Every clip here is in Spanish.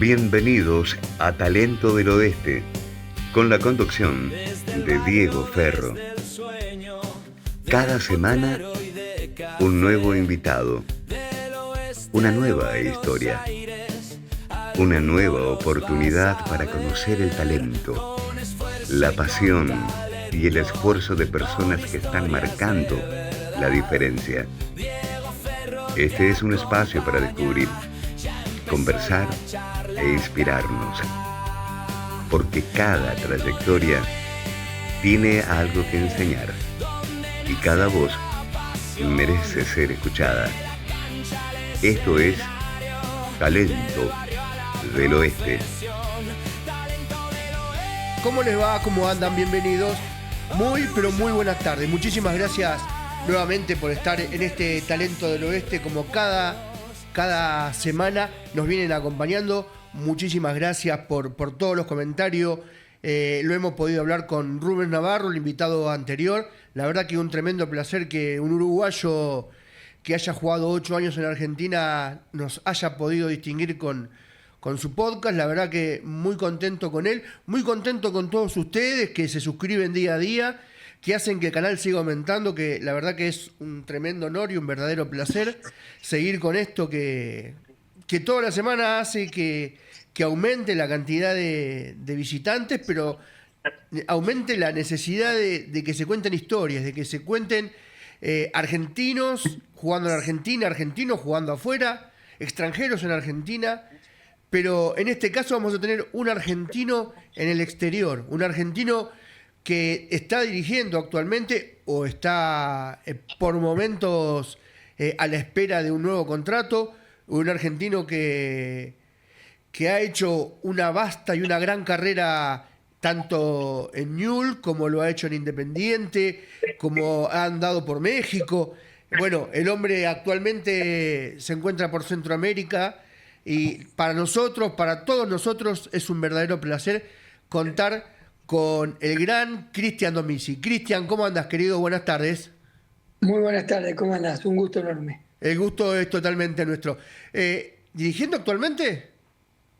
Bienvenidos a Talento del Oeste, con la conducción de Diego Ferro. Cada semana, un nuevo invitado, una nueva historia, una nueva oportunidad para conocer el talento, la pasión y el esfuerzo de personas que están marcando la diferencia. Este es un espacio para descubrir, conversar e inspirarnos, porque cada trayectoria tiene algo que enseñar y cada voz merece ser escuchada. Esto es Talento del Oeste. ¿Cómo les va? ¿Cómo andan? Bienvenidos. Pero muy buenas tardes. Muchísimas gracias nuevamente por estar en este Talento del Oeste, como cada semana nos vienen acompañando. Muchísimas gracias por todos los comentarios. Lo hemos podido hablar con Rubén Navarro, el invitado anterior. La verdad que un tremendo placer que un uruguayo que haya jugado 8 años en Argentina nos haya podido distinguir con su podcast. La verdad que muy contento con él, muy contento con todos ustedes que se suscriben día a día, que hacen que el canal siga aumentando, que la verdad que es un tremendo honor y un verdadero placer seguir con esto que toda la semana hace que aumente la cantidad de visitantes, pero aumente la necesidad de que se cuenten historias, de que se cuenten argentinos jugando en Argentina, argentinos jugando afuera, extranjeros en Argentina. Pero en este caso vamos a tener un argentino en el exterior, un argentino que está dirigiendo actualmente o está por momentos a la espera de un nuevo contrato, un argentino que ha hecho una vasta y una gran carrera tanto en Newell's como lo ha hecho en Independiente, como ha andado por México. Bueno, el hombre actualmente se encuentra por Centroamérica. Y para nosotros, para todos nosotros, es un verdadero placer contar con el gran Cristian Domizzi. Cristian, ¿cómo andas, querido? Buenas tardes. Muy buenas tardes, ¿cómo andás? Un gusto enorme. El gusto es totalmente nuestro. ¿Dirigiendo actualmente?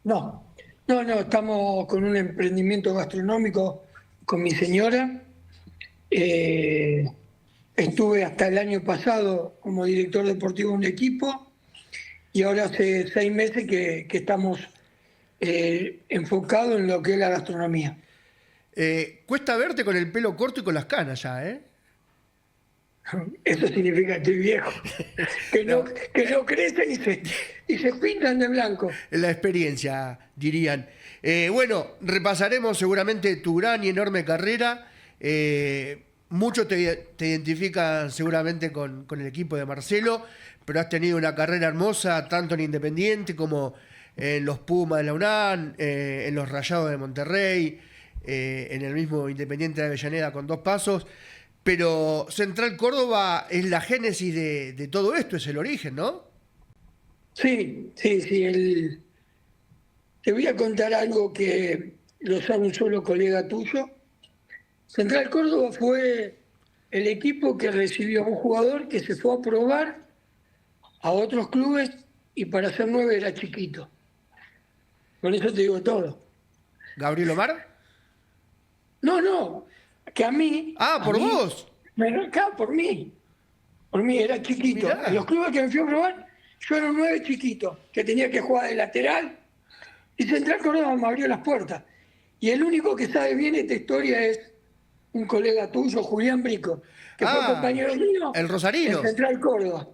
No, estamos con un emprendimiento gastronómico con mi señora. Estuve hasta el año pasado como director deportivo de un equipo. Y ahora hace 6 meses que estamos enfocados en lo que es la gastronomía. Cuesta verte con el pelo corto y con las canas ya, ¿eh? Eso significa que estoy viejo. Que no crecen y se pintan de blanco. La experiencia, dirían. Bueno, repasaremos seguramente tu gran y enorme carrera. Muchos te identifican seguramente con el equipo de Marcelo, pero has tenido una carrera hermosa tanto en Independiente como en los Pumas de la UNAM, en los Rayados de Monterrey, en el mismo Independiente de Avellaneda con 2 pasos. Pero Central Córdoba es la génesis de todo esto, es el origen, ¿no? Sí. Te voy a contar algo que lo sabe un solo colega tuyo. Central Córdoba fue el equipo que recibió a un jugador que se fue a probar a otros clubes y para ser 9 era chiquito. Con eso te digo todo. ¿Gabriel Omar? No, que a mí... ¿Por vos? Claro, por mí. Por mí era chiquito. Mirá. En los clubes que me fui a probar, yo era un 9 chiquito, que tenía que jugar de lateral, y Central Córdoba me abrió las puertas. Y el único que sabe bien esta historia es un colega tuyo, Julián Brico, que fue compañero mío el rosarino. en Central Córdoba.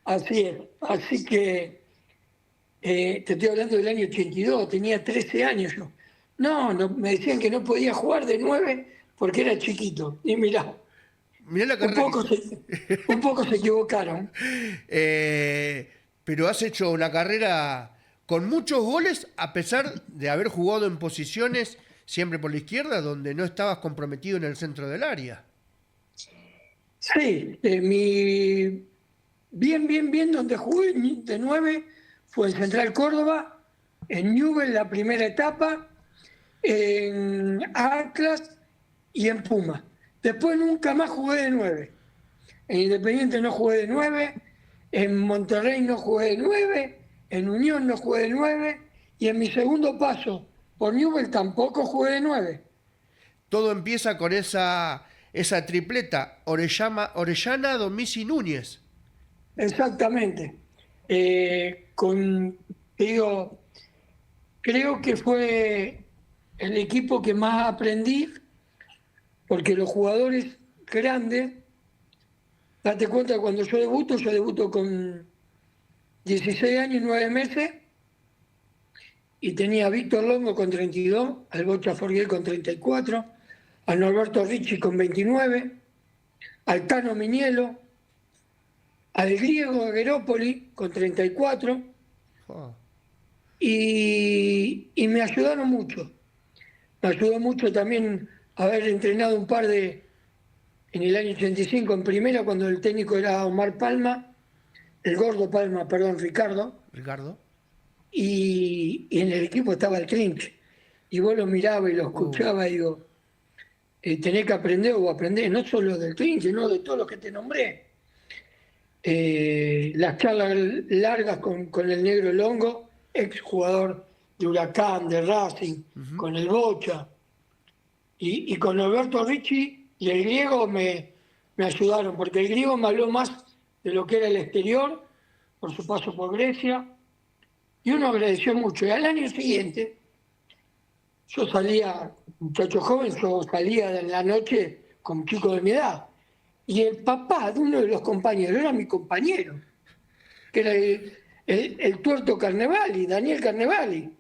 Así es. Así que te estoy hablando del año 82, tenía 13 años yo. No, me decían que no podía jugar de 9 porque era chiquito. Y mirá la carrera un poco se equivocaron. Pero has hecho una carrera con muchos goles a pesar de haber jugado en posiciones siempre por la izquierda donde no estabas comprometido en el centro del área. Sí, bien donde jugué de 9 fue en Central Córdoba, en Newell's la primera etapa, en Atlas y en Puma. Después nunca más jugué de 9. En Independiente no jugué de 9, en Monterrey no jugué de 9, en Unión no jugué de 9 Y en mi segundo paso por Newell's tampoco jugué de 9. Todo empieza con esa tripleta, Orellana, Domís y Núñez. Exactamente. Te digo, creo que fue el equipo que más aprendí, porque los jugadores grandes, date cuenta, cuando yo debuto con 16 años y 9 meses, y tenía a Víctor Longo con 32, al Bocha Forguel con 34, a Norberto Ricci con 29, al Tano Minielo, al griego Gerópoli con 34, y me ayudaron mucho. Me ayudó mucho también haber entrenado un par en el año 85 en primera, cuando el técnico era Omar Palma, el gordo Palma, perdón, Ricardo. Y en el equipo estaba el Trinche. Y vos lo mirabas y lo escuchabas y digo, tenés que aprender o aprender, no solo del Trinche, no de todos los que te nombré. Las charlas largas con el Negro Longo, ex jugador de Huracán, de Racing, con el Bocha, y con Alberto Ricci y el griego me ayudaron, porque el griego me habló más de lo que era el exterior, por su paso por Grecia, y uno agradeció mucho. Y al año siguiente, yo salía, muchacho joven, yo salía en la noche con chicos de mi edad, y el papá de uno de los compañeros era mi compañero, que era el tuerto Carnevali, Daniel Carnevali.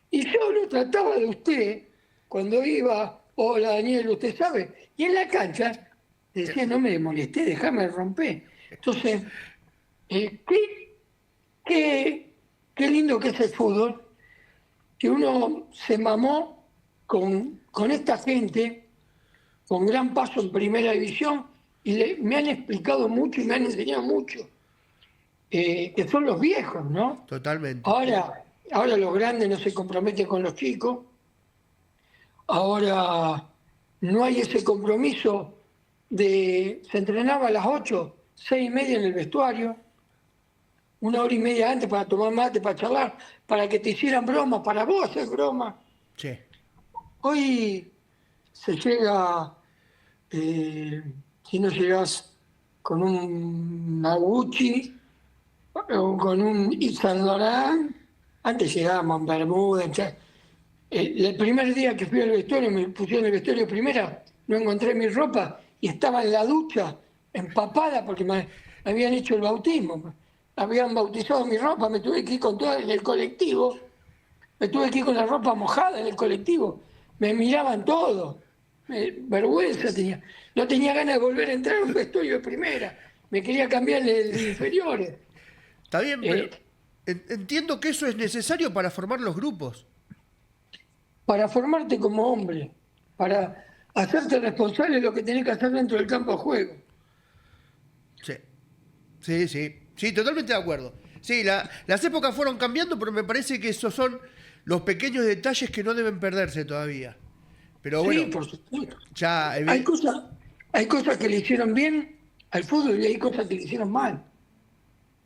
Y yo lo trataba de usted cuando iba, hola Daniel, usted sabe, y en la cancha decía, no me molesté, déjame romper. Entonces, qué lindo que es el fútbol, que uno se mamó con esta gente, con gran paso en primera división, y me han explicado mucho y me han enseñado mucho, que son los viejos, ¿no? Totalmente. Ahora los grandes no se comprometen con los chicos, ahora no hay ese compromiso se entrenaba a las 8, 6:30 en el vestuario, 1 hora y media antes para tomar mate, para charlar, para que te hicieran broma, para vos hacer broma. Sí. Hoy se llega, si no llegás con un Maguchi o con un Yves Saint Laurent, antes llegábamos en Bermuda. El primer día que fui al vestuario, me pusieron el vestuario primera, no encontré mi ropa y estaba en la ducha, empapada, porque me habían hecho el bautismo. Habían bautizado mi ropa, me tuve que ir con toda en el colectivo, me tuve que ir con la ropa mojada en el colectivo. Me miraban todos, vergüenza tenía. No tenía ganas de volver a entrar a un vestuario de primera, me quería cambiar de inferiores. Está bien, pero entiendo que eso es necesario para formar los grupos. Para formarte como hombre, para hacerte responsable de lo que tenés que hacer dentro del campo de juego. Sí, totalmente de acuerdo. Sí, las épocas fueron cambiando, pero me parece que esos son los pequeños detalles que no deben perderse todavía. Pero bueno, sí, por supuesto. Ya, hay cosas que le hicieron bien al fútbol y hay cosas que le hicieron mal.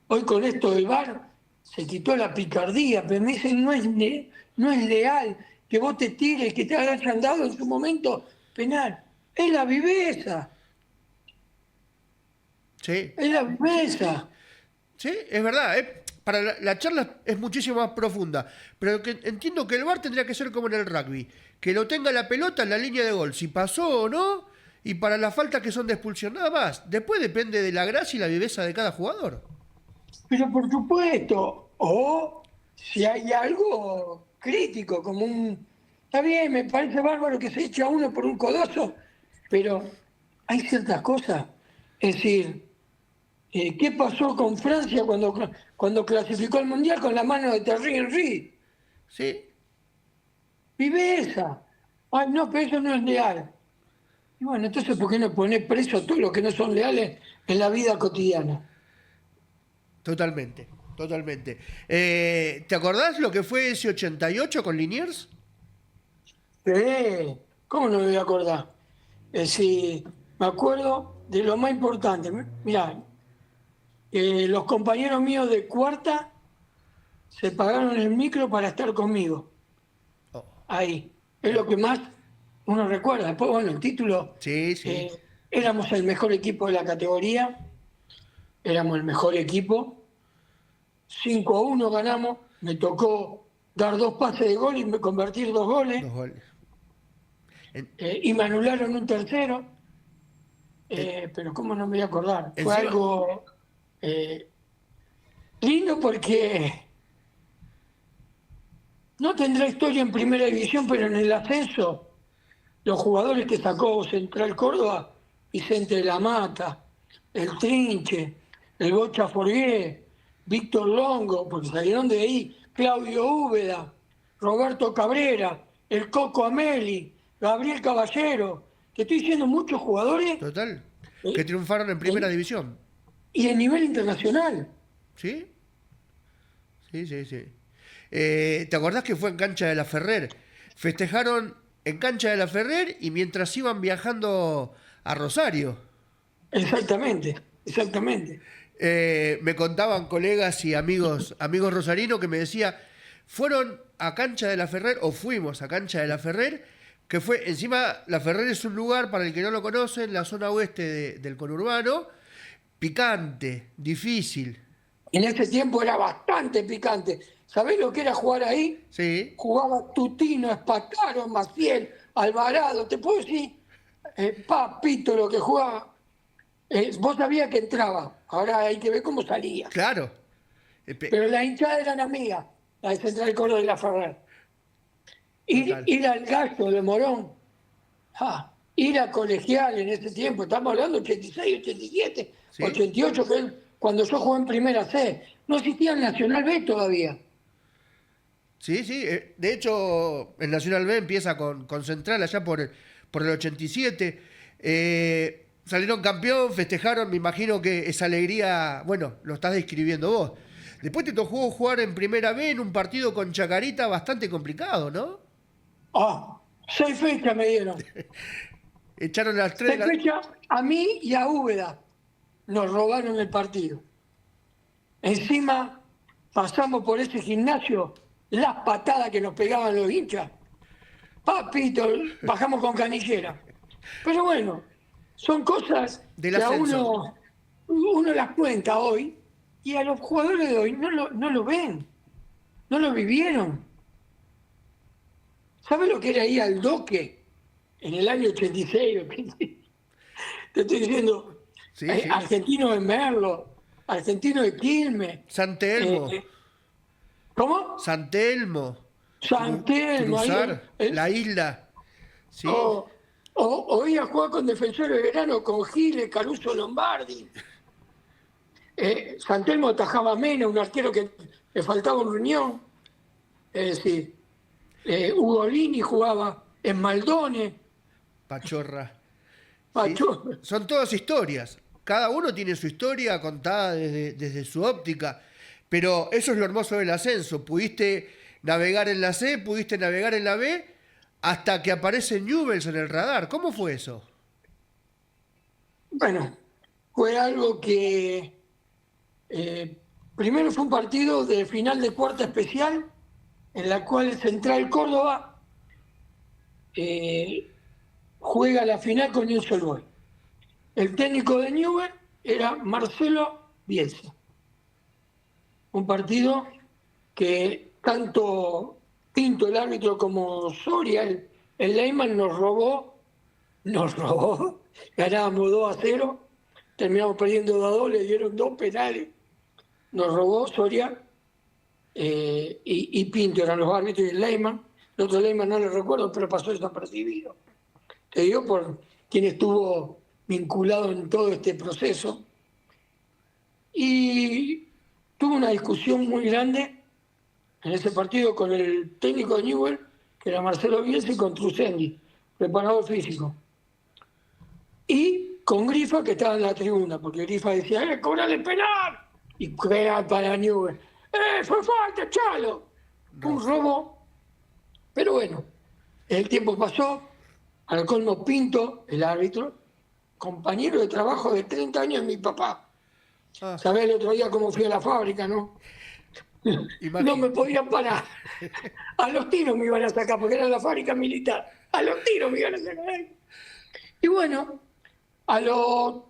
Hoy con esto del VAR se quitó la picardía, pero me dicen no es leal que vos te tires, que te hayan dado en su momento penal. Es la viveza. Sí. Es la viveza. Sí, es verdad. Para la charla es muchísimo más profunda. Pero entiendo que el VAR tendría que ser como en el rugby. Que lo tenga la pelota en la línea de gol. Si pasó o no. Y para las faltas que son de expulsión. Nada más. Después depende de la gracia y la viveza de cada jugador. Pero por supuesto. O si hay algo crítico, como está bien, me parece bárbaro que se eche a uno por un codazo. Pero hay ciertas cosas. Es decir, ¿qué pasó con Francia cuando clasificó al Mundial con la mano de Thierry Henry? Sí. Viveza. Ay, no, pero eso no es leal. Y bueno, entonces, ¿por qué no poner preso a todos los que no son leales en la vida cotidiana? Totalmente. ¿Te acordás lo que fue ese 88 con Liniers? ¿Cómo no me voy a acordar? Es decir, me acuerdo de lo más importante. Mirá, los compañeros míos de cuarta se pagaron el micro para estar conmigo. Oh. Ahí. Es lo que más uno recuerda. Después, bueno, el título. Sí, sí. Éramos el mejor equipo de la categoría. Éramos el mejor equipo. 5-1 ganamos. Me tocó dar 2 pases de gol y convertir 2 goles. 2 goles. Y me anularon un tercero. Pero cómo no me voy a acordar. Fue algo lindo porque no tendrá historia en primera división, pero en el ascenso, los jugadores que sacó Central Córdoba, Vicente de la Mata, el Trinche, el Bocha Forgué, Víctor Longo, porque salieron de ahí, Claudio Úbeda, Roberto Cabrera, el Coco Ameli, Gabriel Caballero, te estoy diciendo muchos jugadores. Total. Que triunfaron en primera división. Y en nivel internacional. ¿Sí? Sí. ¿Te acordás que fue en Cancha de la Ferrer? Festejaron en Cancha de la Ferrer y mientras iban viajando a Rosario. Exactamente. Me contaban colegas y amigos rosarinos que me decían, fueron a Cancha de la Ferrer, o fuimos a Cancha de la Ferrer, que fue, encima, la Ferrer es un lugar, para el que no lo conoce, en la zona oeste del conurbano, picante, difícil. En ese tiempo era bastante picante. ¿Sabés lo que era jugar ahí? Sí. Jugaba Tutino, Espataro, Maciel, Alvarado. Te puedo decir, papito, lo que jugaba. Vos sabías que entraba. Ahora hay que ver cómo salía. Claro. Pero las hinchadas eran amigas, la de Central Córdoba y la Ferrer. Ir al Gallo de Morón. Ir a Colegial en ese tiempo. Estamos hablando de 86, 87, ¿sí? 88, que es cuando yo jugué en Primera C. No existía el Nacional B todavía. Sí. De hecho, el Nacional B empieza con Central allá por el 87. Salieron campeón, festejaron, me imagino que esa alegría, bueno, lo estás describiendo vos. Después te tocó jugar en Primera B en un partido con Chacarita bastante complicado, ¿no? 6 fechas me dieron. Echaron las 3. 6 fechas a mí y a Úbeda. Nos robaron el partido. Encima pasamos por ese gimnasio, las patadas que nos pegaban los hinchas. Papito, bajamos con canillera. Pero bueno, son cosas que a uno las cuenta hoy y a los jugadores de hoy no lo ven, no lo vivieron. ¿Sabes lo que era ir al Doque en el año 86? Te estoy diciendo, sí. Argentino de Merlo, Argentino de Quilmes. San Telmo. ¿Cómo? San Telmo. Cruzar, la isla. Sí. O ir a jugar con Defensor de Verano, con Giles, Caruso Lombardi. San Telmo atajaba a Mena, un arquero que le faltaba un riñón. Es decir, Ugolini jugaba en Maldone. Pachorra. Sí. Son todas historias. Cada uno tiene su historia contada desde su óptica. Pero eso es lo hermoso del ascenso. Pudiste navegar en la C, pudiste navegar en la B, hasta que aparece Newell's en el radar. ¿Cómo fue eso? Bueno, fue algo que... primero fue un partido de final de cuarta especial, en la cual Central Córdoba juega la final con Newell's Boys. El técnico de Newell's era Marcelo Bielsa. Un partido que tanto Pinto, el árbitro, como Soria, el Leyman, nos robó, ganábamos 2-0, terminamos perdiendo 2-2, le dieron 2 penales, nos robó Soria y Pinto eran los árbitros y el Leyman. El otro Leyman no lo recuerdo, pero pasó desapercibido. Te digo por quien estuvo vinculado en todo este proceso. Y tuvo una discusión muy grande en ese partido con el técnico de Newell's, que era Marcelo Bielsa, y con Trusendi, preparador físico. Y con Grifa, que estaba en la tribuna, porque Grifa decía, ¡cobrale penal! Y penal para Newell's. ¡Fue falta, chalo! Un robo. Pero bueno, el tiempo pasó, al colmo Pinto, el árbitro, compañero de trabajo de 30 años de mi papá. ¿Sabés el otro día cómo fui a la fábrica, no? No me podían parar. A los tiros me iban a sacar, porque era la fábrica militar. A los tiros me iban a sacar. Y bueno, a los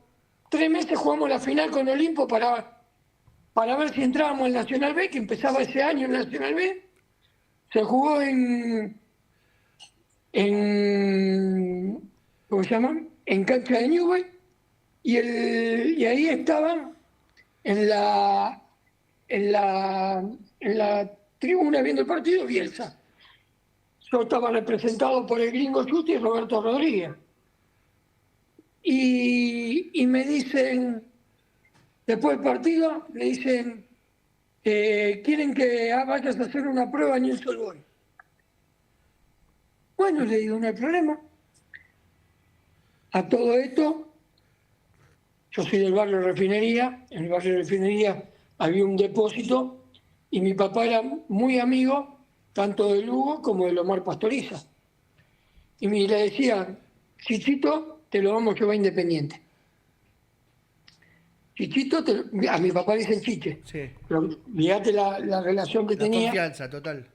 3 meses jugamos la final con Olimpo para ver si entrábamos en Nacional B, que empezaba ese año en Nacional B. Se jugó ¿cómo se llama? En cancha de Newell, y ahí estaban en la tribuna viendo el partido Bielsa. Yo estaba representado por el Gringo Chuti y Roberto Rodríguez. Y me dicen, después del partido, me dicen, quieren que vayas a hacer una prueba en Newell's Old Boys. Bueno, le digo, no hay problema. A todo esto, yo soy del barrio Refinería. En el barrio Refinería había un depósito y mi papá era muy amigo tanto de Lugo como de Omar Pastoriza. Y le decían, Chichito, te lo vamos a llevar a Independiente. Chichito, a mi papá le dicen Chiche. Sí. Pero fíjate la relación que La tenía. confianza, total.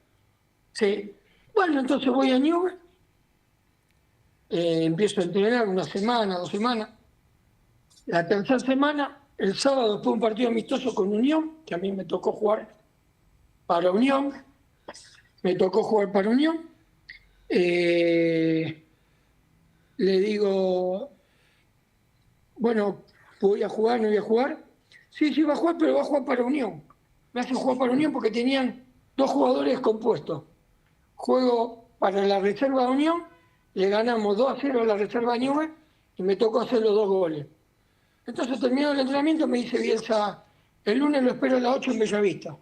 Sí. Bueno, entonces voy a Newell, empiezo a entrenar 1 semana, 2 semanas. La tercera semana, el sábado, después de un partido amistoso con Unión, que a mí me tocó jugar para Unión, le digo, bueno, ¿voy a jugar, no voy a jugar? Sí, va a jugar, pero va a jugar para Unión. Me hacen jugar para Unión porque tenían 2 jugadores compuestos. Juego para la reserva de Unión, le ganamos 2-0 a la reserva de Newell y me tocó hacer los 2 goles. Entonces terminó el entrenamiento, me dice Bielsa, el lunes lo espero a las 8 en Bellavista.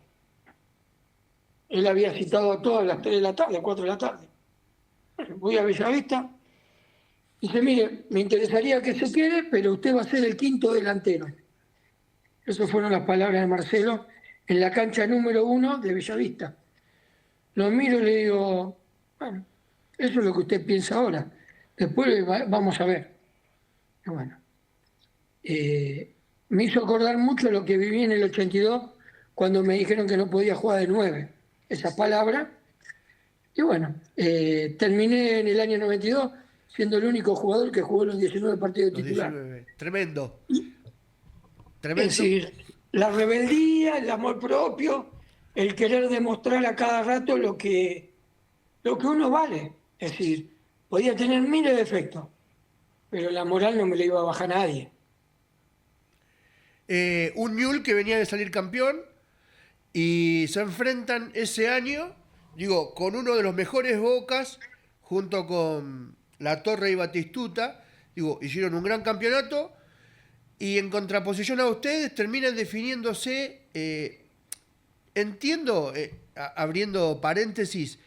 Él había citado a todas las 3 de la tarde, 4 de la tarde. Bueno, voy a Bellavista. Dice, mire, me interesaría que se quede, pero usted va a ser el 5º delantero. Esas fueron las palabras de Marcelo en la cancha número 1 de Bellavista. Lo miro y le digo, bueno, eso es lo que usted piensa ahora. Después vamos a ver. Y bueno, me hizo acordar mucho lo que viví en el 82, cuando me dijeron que no podía jugar de 9. Esa palabra. Y bueno, terminé en el año 92 siendo el único jugador que jugó los 19 partidos de titular. 19. Tremendo. Es decir, la rebeldía, el amor propio, el querer demostrar a cada rato lo que uno vale. Es decir, podía tener miles de defectos, pero la moral no me la iba a bajar nadie. Un Newell's que venía de salir campeón y se enfrentan ese año, digo, con uno de los mejores Bocas, junto con La Torre y Batistuta. Digo, hicieron un gran campeonato y en contraposición a ustedes terminan definiéndose, entiendo, abriendo paréntesis,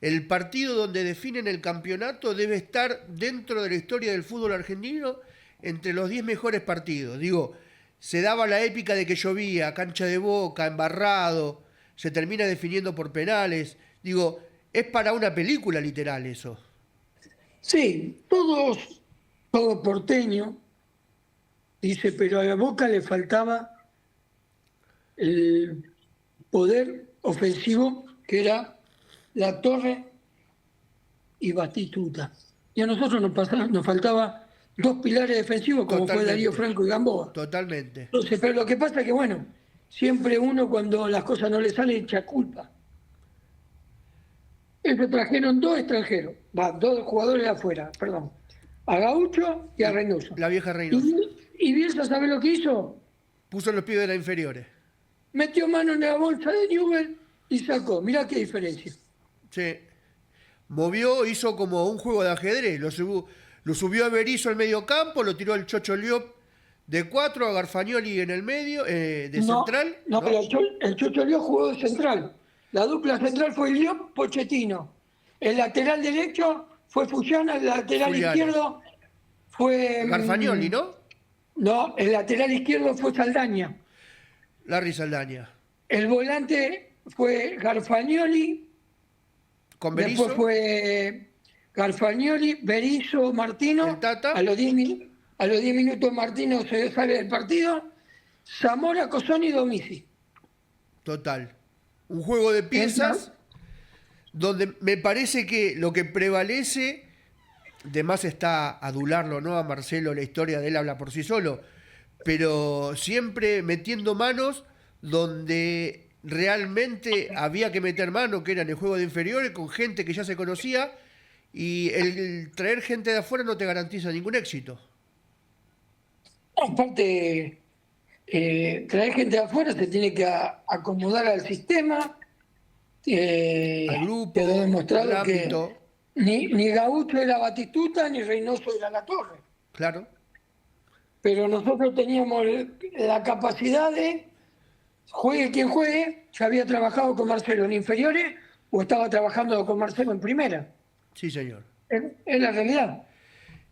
el partido donde definen el campeonato debe estar dentro de la historia del fútbol argentino entre los 10 mejores partidos. Digo, se daba la épica de que llovía, cancha de Boca, embarrado, se termina definiendo por penales. Digo, es para una película literal eso. Sí, todo porteño dice, pero a la Boca le faltaba el poder ofensivo que era La Torre y Batistuta. Y a nosotros nos faltaba 2 pilares defensivos como Totalmente. fue Darío Franco y Gamboa. Totalmente. Entonces, pero lo que pasa es que, bueno, siempre uno cuando las cosas no le salen echa culpa. Ellos trajeron 2 extranjeros, 2 jugadores de afuera, perdón, a Gaucho y a Reynoso. La vieja Reynoso. Y Bielsa, ¿sabe lo que hizo? Puso los pies de las inferiores. Metió mano en la bolsa de Newell y sacó. Mirá qué diferencia. Sí. Movió, hizo como un juego de ajedrez. Lo subió a Berizzo al medio campo, lo tiró al Chocho Liop de 4, a Garfagnoli en el medio, central. No, pero el Chocho Liop jugó de central. La dupla central fue Liop, Pochettino. El lateral derecho fue Fusiana, el lateral izquierdo fue... Garfagnoli, ¿no? No, el lateral izquierdo fue Saldaña. Larry Saldaña. El volante fue Garfagnoli. Con Berizzo. Después fue Garfagnoli, Berizzo, Martino. El Tata. A los 10 minutos Martino se sale del partido. Zamora, Cosoni y Domizzi. Total. Un juego de piezas donde me parece que lo que prevalece, de más está adularlo, ¿no? A Marcelo, la historia de él habla por sí solo, pero siempre metiendo manos donde realmente había que meter mano, que era en el juego de inferiores, con gente que ya se conocía, y el traer gente de afuera no te garantiza ningún éxito. Aparte, traer gente de afuera se tiene que acomodar al sistema. Al grupo, Quedó al demostrado que ámbito, ni Gaucho era Batistuta ni Reynoso era La Torre. claro. Pero nosotros teníamos la capacidad de, juegue quien juegue, ya había trabajado con Marcelo en inferiores o estaba trabajando con Marcelo en primera. Sí, señor. Es la realidad.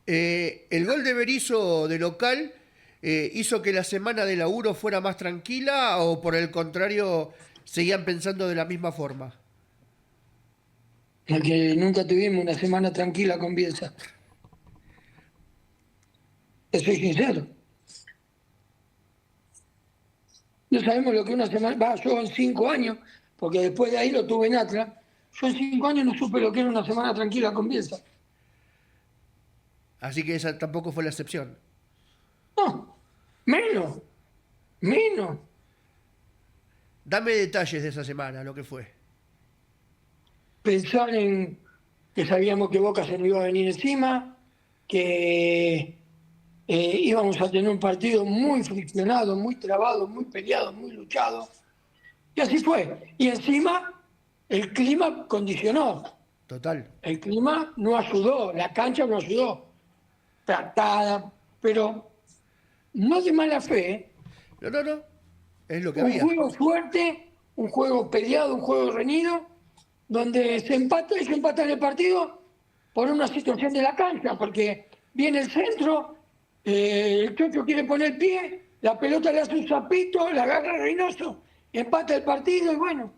El gol de Berizzo de local hizo que la semana de laburo fuera más tranquila o por el contrario seguían pensando de la misma forma. Porque nunca tuvimos una semana tranquila con Bielsa. Te soy sincero. No sabemos lo que una semana... yo en 5 años, porque después de ahí lo tuve en Atlas, yo en 5 años no supe lo que era una semana tranquila con Bielsa. Así que esa tampoco fue la excepción. No, menos. Dame detalles de esa semana, lo que fue. Pensar en que sabíamos que Boca se nos iba a venir encima, que íbamos a tener un partido muy friccionado, muy trabado, muy peleado, muy luchado. Y así fue. Y encima el clima condicionó. Total. El clima no ayudó, la cancha no ayudó. Tratada, pero no de mala fe. No. Es lo que Un había. juego fuerte, un juego peleado, un juego reñido, donde se empata y se empata en el partido por una situación de la cancha, porque viene el centro, el Chocho quiere poner el pie, la pelota le hace un zapito, la agarra Reynoso, empata el partido y bueno,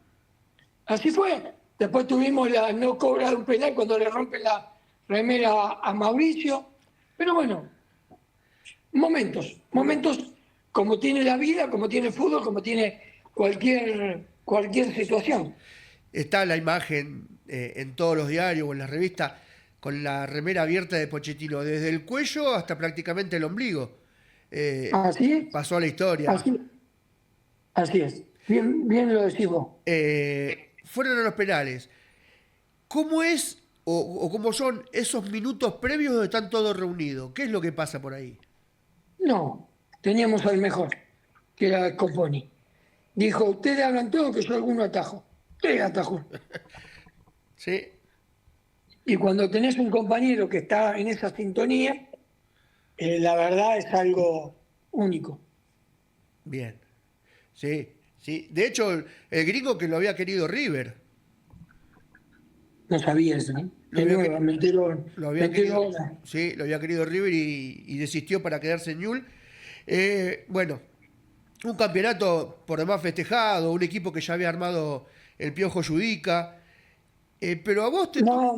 así fue. Después tuvimos la no cobra de un penal cuando le rompe la remera a Mauricio, pero bueno, momentos como tiene la vida, como tiene el fútbol, como tiene cualquier situación. Está la imagen en todos los diarios o en las revistas con la remera abierta de Pochettino, desde el cuello hasta prácticamente el ombligo. Así es. Pasó a la historia. Así es. Bien lo decís vos. Fueron a los penales. ¿Cómo es o cómo son esos minutos previos donde están todos reunidos? ¿Qué es lo que pasa por ahí? No, teníamos al mejor, que era Coponi. Dijo, ustedes hagan todo que yo alguno atajo. Ustedes atajó. Sí. Y cuando tenés un compañero que está en esa sintonía, la verdad es algo único. Bien. Sí. De hecho, el gringo que lo había querido River. No sabía eso, ¿no? Me entero ahora. Sí, lo había querido River y desistió para quedarse en Newell's. Bueno, un campeonato por demás festejado, un equipo que ya había armado el Piojo Judica. Pero a vos te... No,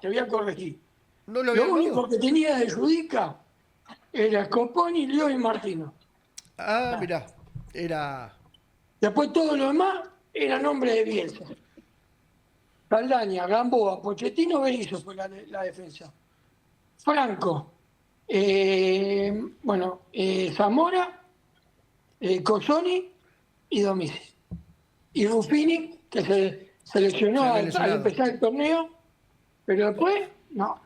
te voy a corregir. No lo Lo único que tenía de Judica era Coponi, Leo y Martino. Ah, mirá, era... Después todo lo demás era nombre de Bielsa. Saldaña, Gamboa, Pochettino, Berizzo fue la defensa. Franco, Zamora, Cozzoni y Domínguez. Y Ruffini, que se seleccionó al empezar el torneo, pero después, no.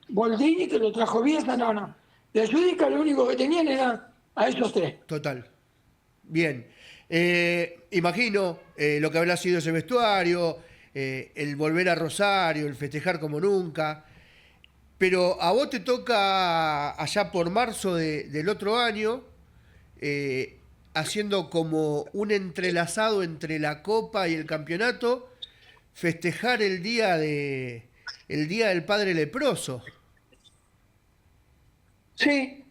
Boldini, que lo trajo Bielsa, no. De Judica lo único que tenían era a esos tres. Total. Bien. Imagino lo que habrá sido ese vestuario, el volver a Rosario, el festejar como nunca. Pero a vos te toca allá por marzo del otro año, haciendo como un entrelazado entre la Copa y el campeonato, festejar el día del padre leproso. Sí,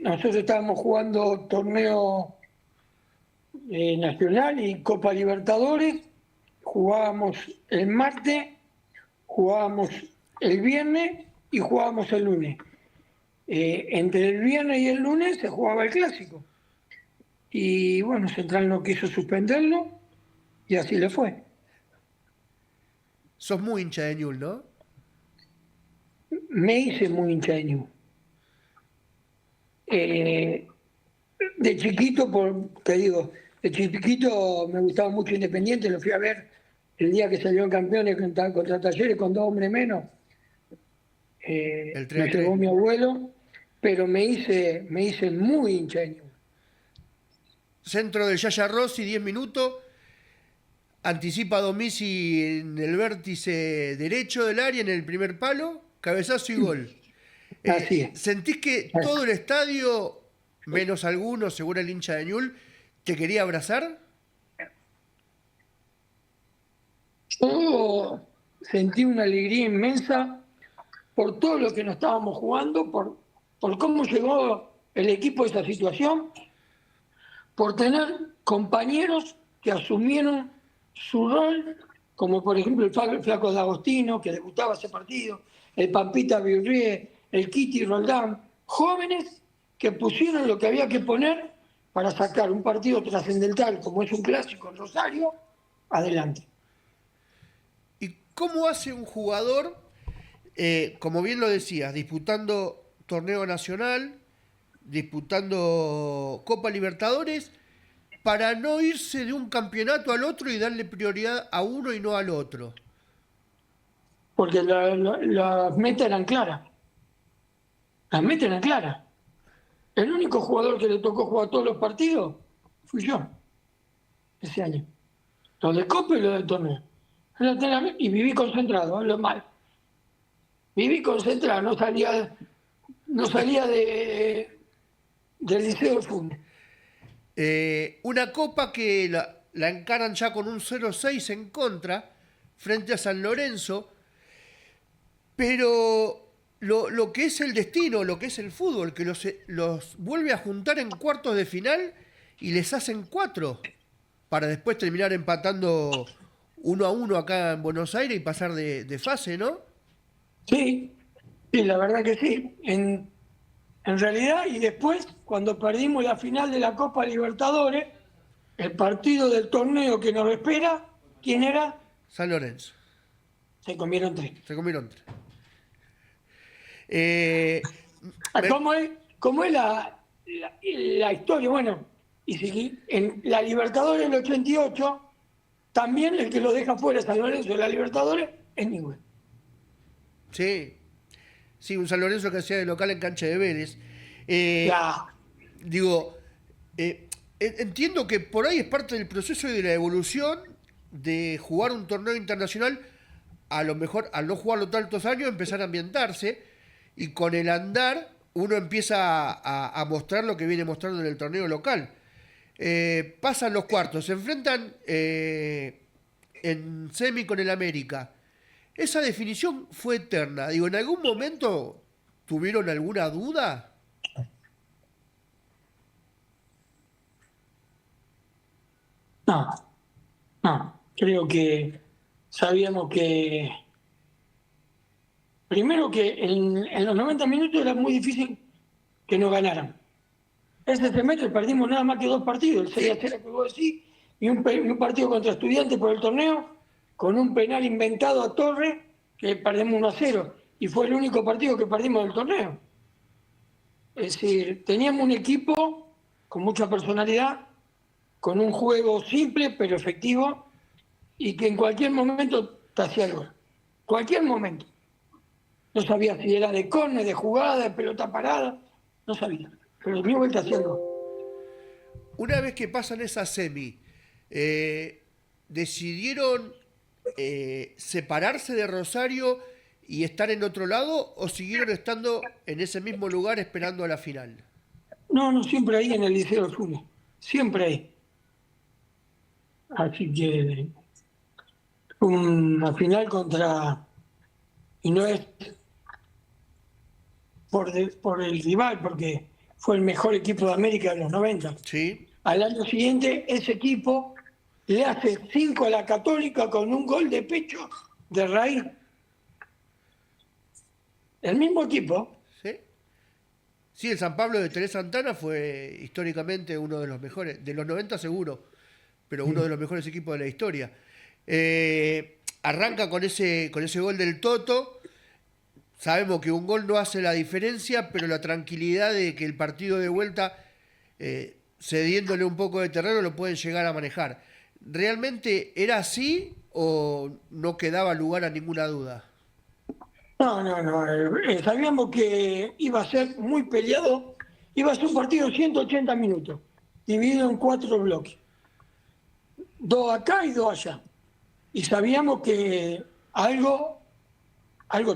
nosotros estábamos jugando torneo nacional y Copa Libertadores, jugábamos el martes, jugábamos el viernes y jugábamos el lunes. Entre el viernes y el lunes se jugaba el clásico. Y bueno, Central no quiso suspenderlo y así le fue. Sos muy hincha de Newell's, ¿no? Me hice muy hincha de Newell's. De chiquito, te digo, de chiquito me gustaba mucho Independiente, lo fui a ver el día que salieron campeones contra Talleres con 2 hombres menos. El 3 Me a 3. llevó mi abuelo, pero me hice muy hincha de Newell's. Centro del Yaya Rossi, 10 minutos. Anticipa Domizzi en el vértice derecho del área, en el primer palo. Cabezazo y gol. Así es. ¿Sentís que todo el estadio, menos algunos, según el hincha de Newell's, te quería abrazar? Yo sentí una alegría inmensa por todo lo que nos estábamos jugando, por cómo llegó el equipo a esa situación, por tener compañeros que asumieron su rol, como por ejemplo el Flaco D'Agostino, que debutaba ese partido, el Pampita Virrie, el Kitty Roldán, jóvenes que pusieron lo que había que poner para sacar un partido trascendental como es un clásico en Rosario, adelante. ¿Y cómo hace un jugador, como bien lo decías, disputando torneo nacional, disputando Copa Libertadores, para no irse de un campeonato al otro y darle prioridad a uno y no al otro? Porque las metas eran claras. Las metas eran claras. El único jugador que le tocó jugar todos los partidos fui yo, ese año. Los de Copa y los del torneo. Y viví concentrado, lo mal. Viví concentrado, no salía del Liceo de Fútbol. Una copa que la encaran ya con un 0-6 en contra frente a San Lorenzo, pero lo que es el destino, lo que es el fútbol, que los vuelve a juntar en cuartos de final y les hacen 4 para después terminar empatando 1-1 acá en Buenos Aires y pasar de fase, ¿no? Sí, la verdad que sí. En realidad, y después, cuando perdimos la final de la Copa Libertadores, el partido del torneo que nos espera, ¿quién era? San Lorenzo. Se comieron 3. Se comieron 3. ¿Cómo es la historia? Bueno, y si en la Libertadores del 88, también el que lo deja fuera San Lorenzo de la Libertadores es Newell's. Sí, un San Lorenzo que hacía de local en cancha de Vélez. Claro. Digo, entiendo que por ahí es parte del proceso y de la evolución de jugar un torneo internacional, a lo mejor al no jugarlo tantos años, empezar a ambientarse, y con el andar uno empieza a mostrar lo que viene mostrando en el torneo local. Pasan los cuartos, se enfrentan en semi con el América. Esa definición fue eterna. Digo, ¿en algún momento tuvieron alguna duda? No. Creo que sabíamos que... Primero que en los 90 minutos era muy difícil que nos ganaran. Ese semestre perdimos nada más que 2 partidos, el 6-0 que vos decís, y un partido contra Estudiantes por el torneo, con un penal inventado a Torres, que perdimos 1-0, y fue el único partido que perdimos del torneo. Es decir, teníamos un equipo con mucha personalidad, con un juego simple pero efectivo, y que en cualquier momento te hacía el gol. Cualquier momento. No sabía si era de córner, de jugada, de pelota parada, no sabía. Pero Newell's te hacía el gol. Una vez que pasan esa semi, ¿decidieron separarse de Rosario y estar en otro lado, o siguieron estando en ese mismo lugar esperando a la final? No, siempre ahí en el Liceo de Fútbol. Siempre ahí. Así que una final contra... Y no es por el rival, porque fue el mejor equipo de América de los 90. Sí. Al año siguiente, ese equipo le hace 5 a la Católica con un gol de pecho de Raíz. El mismo equipo. Sí, el San Pablo de Terés Santana fue históricamente uno de los mejores, de los 90 seguro, pero uno de los mejores equipos de la historia. Arranca con ese gol del Toto. Sabemos que un gol no hace la diferencia, pero la tranquilidad de que el partido de vuelta, cediéndole un poco de terreno, lo pueden llegar a manejar. ¿Realmente era así o no quedaba lugar a ninguna duda? No. Sabíamos que iba a ser muy peleado. Iba a ser un partido de 180 minutos, dividido en 4 bloques. 2 acá y 2 allá. Y sabíamos que algo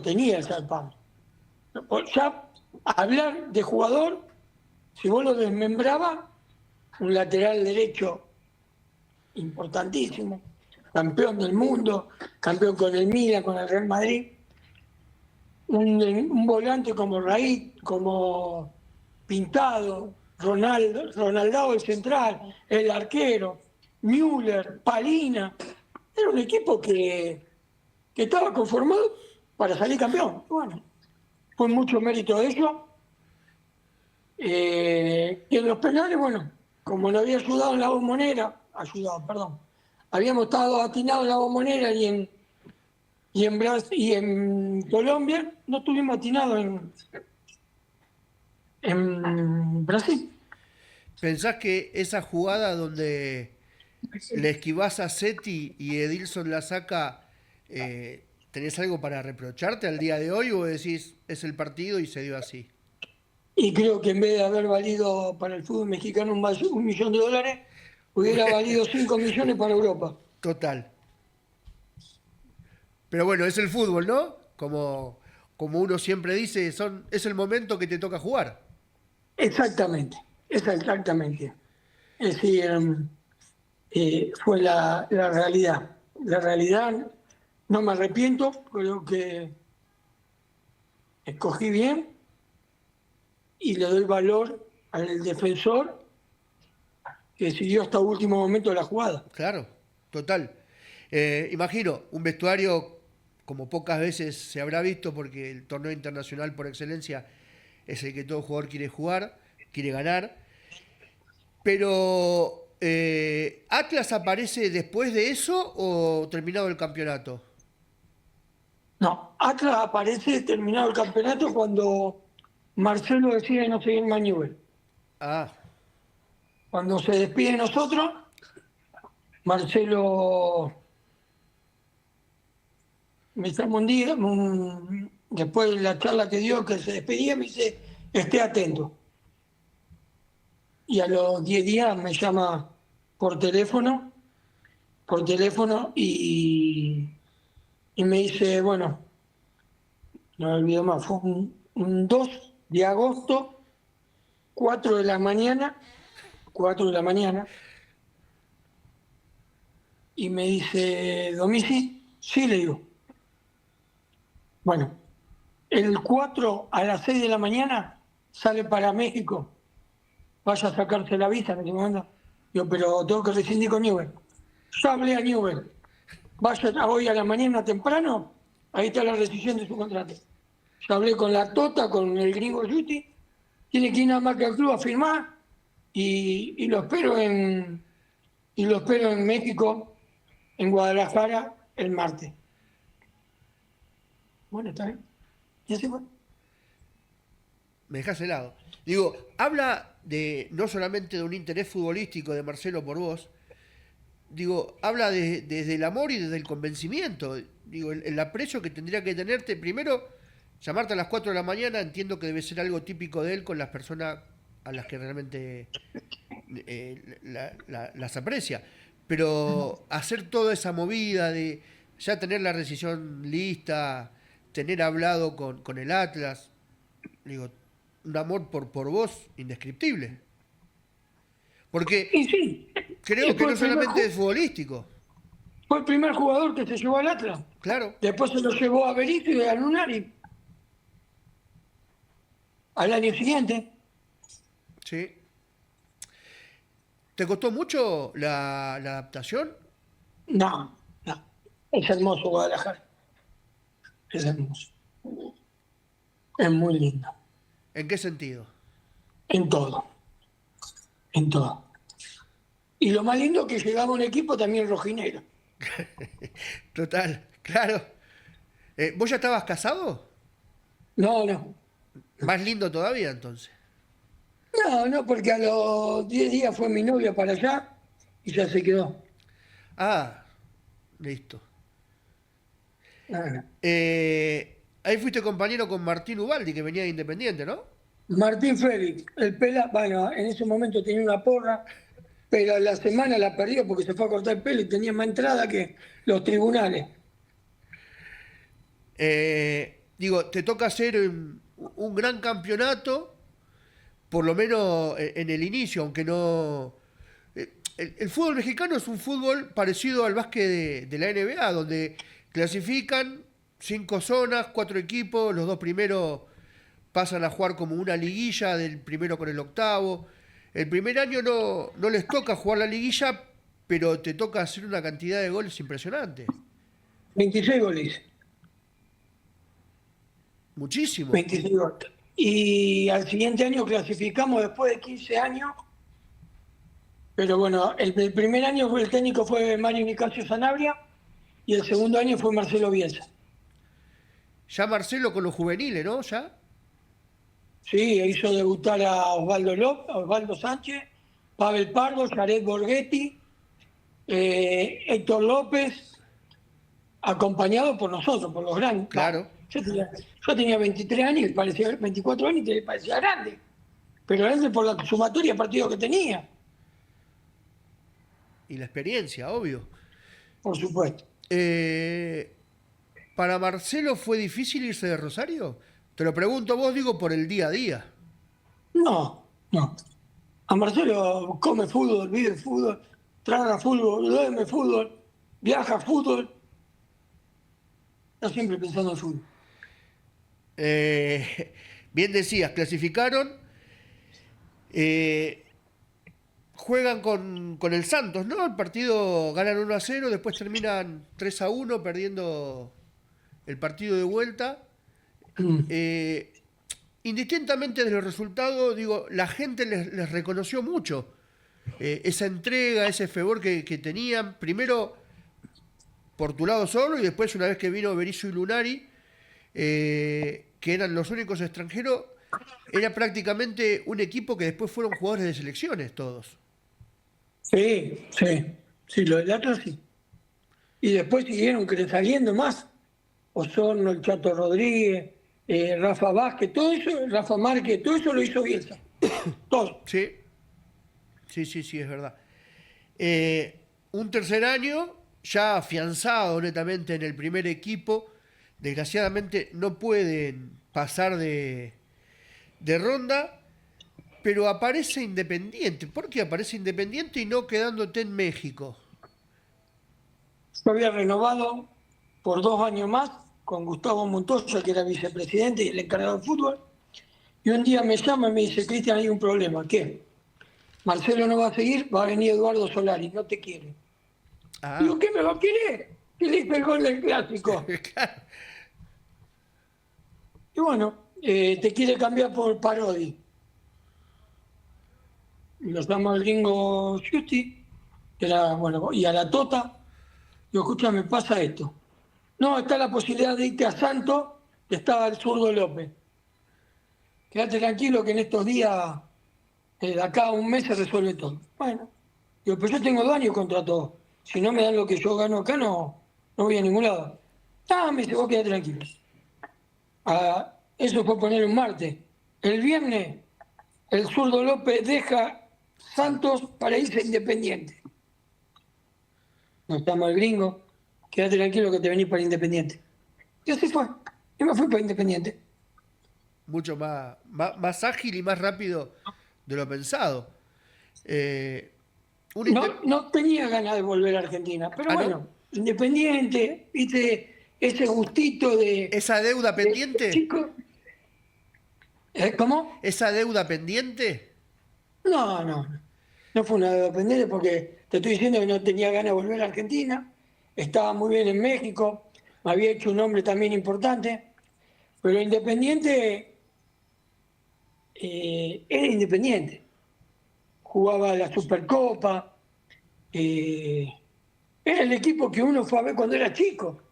tenía el Sao Paulo. Ya hablar de jugador, si vos lo desmembrabas, un lateral derecho importantísimo, campeón del mundo, campeón con el Milan, con el Real Madrid, un volante como Raíz, como Pintado, Ronaldao el central, el arquero, Müller, Palina. Era un equipo que estaba conformado para salir campeón. Bueno, fue mucho mérito de ello. Y en los penales, bueno, como nos había ayudado en la Bombonera, habíamos estado atinados en la Bombonera y en Colombia, no estuvimos atinados en Brasil. ¿Pensás que esa jugada donde le esquivás a Seti y Edilson la saca, tenés algo para reprocharte al día de hoy o decís es el partido y se dio así? Y creo que en vez de haber valido para el fútbol mexicano $1 millón, hubiera valido 5 millones para Europa. Total. Pero bueno, es el fútbol, ¿no? Como uno siempre dice, es el momento que te toca jugar. Exactamente. Es decir, fue la realidad. La realidad, no me arrepiento, creo que escogí bien y le doy valor al defensor que decidió hasta último momento la jugada. Claro, total. Imagino, un vestuario como pocas veces se habrá visto, porque el torneo internacional por excelencia es el que todo jugador quiere jugar, quiere ganar. Pero, ¿Atlas aparece después de eso o terminado el campeonato? No, Atlas aparece terminado el campeonato cuando Marcelo decide no seguir más Newell. Ah, Cuando se despide de nosotros, Marcelo me llama un día, después de la charla que dio, que se despedía, me dice, esté atento. Y a los 10 días me llama por teléfono y me dice, bueno, no me olvido más, fue un 2 de agosto, 4 de la mañana, y me dice, Domici, sí, le digo. Bueno, el 4 a las 6 de la mañana sale para México, vaya a sacarse la visa en ese momento. Yo, pero tengo que rescindir con Newell. Yo hablé a Newell, vaya hoy a la mañana temprano, ahí está la rescisión de su contrato. Yo hablé con la Tota, con el gringo Yuti, tiene que ir nada más que al club a firmar y lo espero en México, en Guadalajara, el martes. Bueno, está bien. Y así fue. me dejás helado. Digo, habla no solamente de un interés futbolístico de Marcelo por vos, digo, habla desde el amor y desde el convencimiento. Digo, el aprecio que tendría que tenerte. Primero, llamarte a las 4 de la mañana, entiendo que debe ser algo típico de él con las personas a las que realmente las aprecia. Pero hacer toda esa movida de ya tener la rescisión lista, tener hablado con el Atlas, digo, un amor por vos indescriptible. Porque Y sí, creo que fue no el primer solamente es futbolístico. fue el primer jugador que se llevó al Atlas. Claro. Después se lo llevó a Berizzo y a Lunari. Al año siguiente. Sí. ¿Te costó mucho la adaptación? No. Es hermoso Guadalajara. Es hermoso. Es muy lindo. ¿En qué sentido? En todo. En todo. Y lo más lindo es que llegaba un equipo también rojinegro. Total, claro. ¿Vos ya estabas casado? No, no. Más lindo todavía entonces. No, no, porque a los 10 días fue mi novia para allá y ya se quedó. Ah, listo. No, no. Ahí fuiste compañero con Martín Ubaldi, que venía de Independiente, ¿no? Martín Félix, el pela, bueno, en ese momento tenía una porra, pero a la semana la perdió porque se fue a cortar el pelo y tenía más entrada que los tribunales. Digo, te toca hacer un gran campeonato, por lo menos en el inicio, aunque no... El fútbol mexicano es un fútbol parecido al básquet de la NBA, donde clasifican 5 zonas, 4 equipos, los 2 primeros pasan a jugar como una liguilla del primero con el octavo. El primer año no les toca jugar la liguilla, pero te toca hacer una cantidad de goles impresionante. 26 goles, Muchísimo. 26 goles. Y al siguiente año clasificamos después de 15 años, pero bueno, el primer año el técnico fue Mario Nicasio Sanabria y el segundo año fue Marcelo Bielsa. Ya Marcelo con los juveniles, ¿no? Ya. Sí, hizo debutar a Osvaldo López, a Osvaldo Sánchez, Pavel Pardo, Jared Borghetti, Héctor López, acompañado por nosotros, por los grandes. Claro. Yo tenía 23 años, y parecía 24 años y parecía grande, pero grande por la sumatoria de partidos que tenía, Y la experiencia, obvio. por supuesto. ¿Para Marcelo fue difícil irse de Rosario? Te lo pregunto vos, digo, por el día a día. No, no. A Marcelo come fútbol, vive fútbol, traga fútbol, duerme fútbol, viaja fútbol. Está siempre pensando en fútbol. Bien decías, clasificaron, juegan con el Santos, ¿no? El partido ganan 1-0, después terminan 3-1, perdiendo el partido de vuelta. Indistintamente de los resultados, digo, la gente les reconoció mucho esa entrega, ese fervor que tenían, primero por tu lado solo y después una vez que vino Berizzo y Lunari, que eran los únicos extranjeros, era prácticamente un equipo que después fueron jugadores de selecciones todos. Sí, sí, sí, lo del Atlas sí. Y después siguieron saliendo más. Osorno, el Chato Rodríguez, Rafa Vázquez, todo eso, Rafa Márquez, todo eso lo hizo Bielsa. Todo. Sí, es verdad. Un tercer año, ya afianzado netamente en el primer equipo, desgraciadamente no pueden pasar de ronda, pero aparece Independiente. ¿Por qué aparece Independiente y no quedándote en México? Yo había renovado por 2 años más con Gustavo Montoya, que era vicepresidente y el encargado de fútbol. Y un día me llama y me dice, Cristian, hay un problema. ¿Qué? Marcelo no va a seguir, va a venir Eduardo Solari, no te quiere. Ah. Digo, ¿qué me va a querer? ¿Qué le hice el gol del clásico? Y bueno, te quiere cambiar por Parodi. Y lo llama el gringo Giusti, que era, bueno, y a la Tota. Digo, escúchame, pasa esto. No, está la posibilidad de irte a Santos, que estaba el zurdo López. Quédate tranquilo que en estos días, de acá a un mes se resuelve todo. Bueno, digo, pero yo tengo 2 años contra todo. Si no me dan lo que yo gano acá, no voy a ningún lado. Ah, me dice, vos quedate tranquilo. Eso fue poner un martes. El viernes, el zurdo López deja Santos para irse a Independiente. No estamos el gringo. Quédate tranquilo que te venís para Independiente. Y así fue. Yo me fui para Independiente. Mucho más ágil y más rápido de lo pensado. No tenía ganas de volver a Argentina, pero bueno, ¿no? Independiente, viste, ese gustito de... ¿Esa deuda pendiente? Chico. ¿Cómo? ¿Esa deuda pendiente? No fue una deuda pendiente porque te estoy diciendo que no tenía ganas de volver a Argentina, estaba muy bien en México, me había hecho un nombre también importante, pero Independiente era Independiente. Jugaba la Supercopa, eh, era el equipo que uno fue a ver cuando era chico.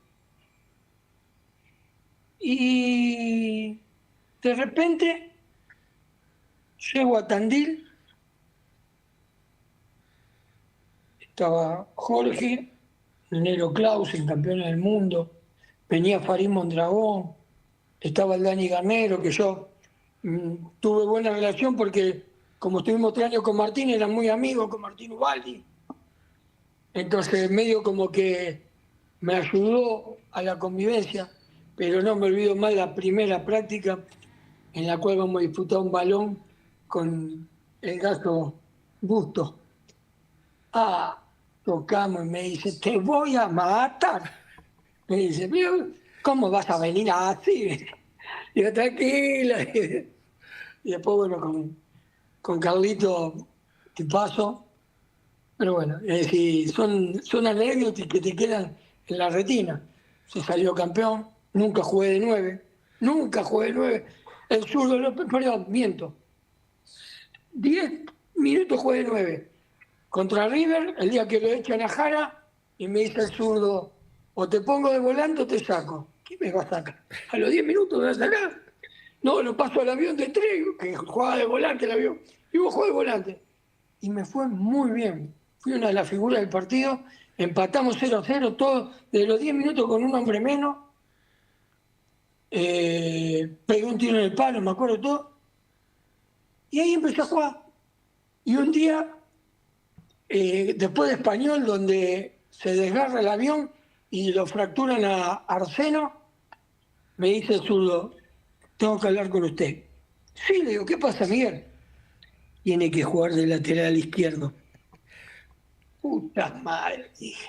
Y de repente llego a Tandil, estaba Jorge, Nero Clausen, campeón del mundo, venía Farid Mondragón, estaba el Dani Garnero, que yo tuve buena relación porque como estuvimos 3 años con Martín, eran muy amigos con Martín Ubaldi. Entonces medio como que me ayudó a la convivencia, pero no me olvido más la primera práctica en la cual vamos a disputar un balón con el gato Busto. Tocamos y me dice, te voy a matar. Me dice, ¿cómo vas a venir así? Digo, tranquila. Y después, bueno, con Carlito te paso. Pero bueno, es decir, son anécdotas que te quedan en la retina. Se salió campeón, nunca jugué de 9, nunca jugué de 9. El zurdo, perdón, miento. 10 minutos jugué de 9. Contra River, el día que lo echan a Jara, y me dice el zurdo, o te pongo de volante o te saco. ¿Qué me va a sacar? A los 10 minutos me va a sacar. No, lo paso al avión de 3, que jugaba de volante el avión. Y vos jugás de volante. Y me fue muy bien. Fui una de las figuras del partido. Empatamos 0-0, todo de los 10 minutos con un hombre menos. Pegué un tiro en el palo, me acuerdo todo. Y ahí empecé a jugar. Y un día, después de Español, donde se desgarra el avión y lo fracturan a Arseno, me dice el zurdo, tengo que hablar con usted. Sí, le digo, ¿qué pasa, Miguel? Tiene que jugar de lateral izquierdo. Puta madre, dije.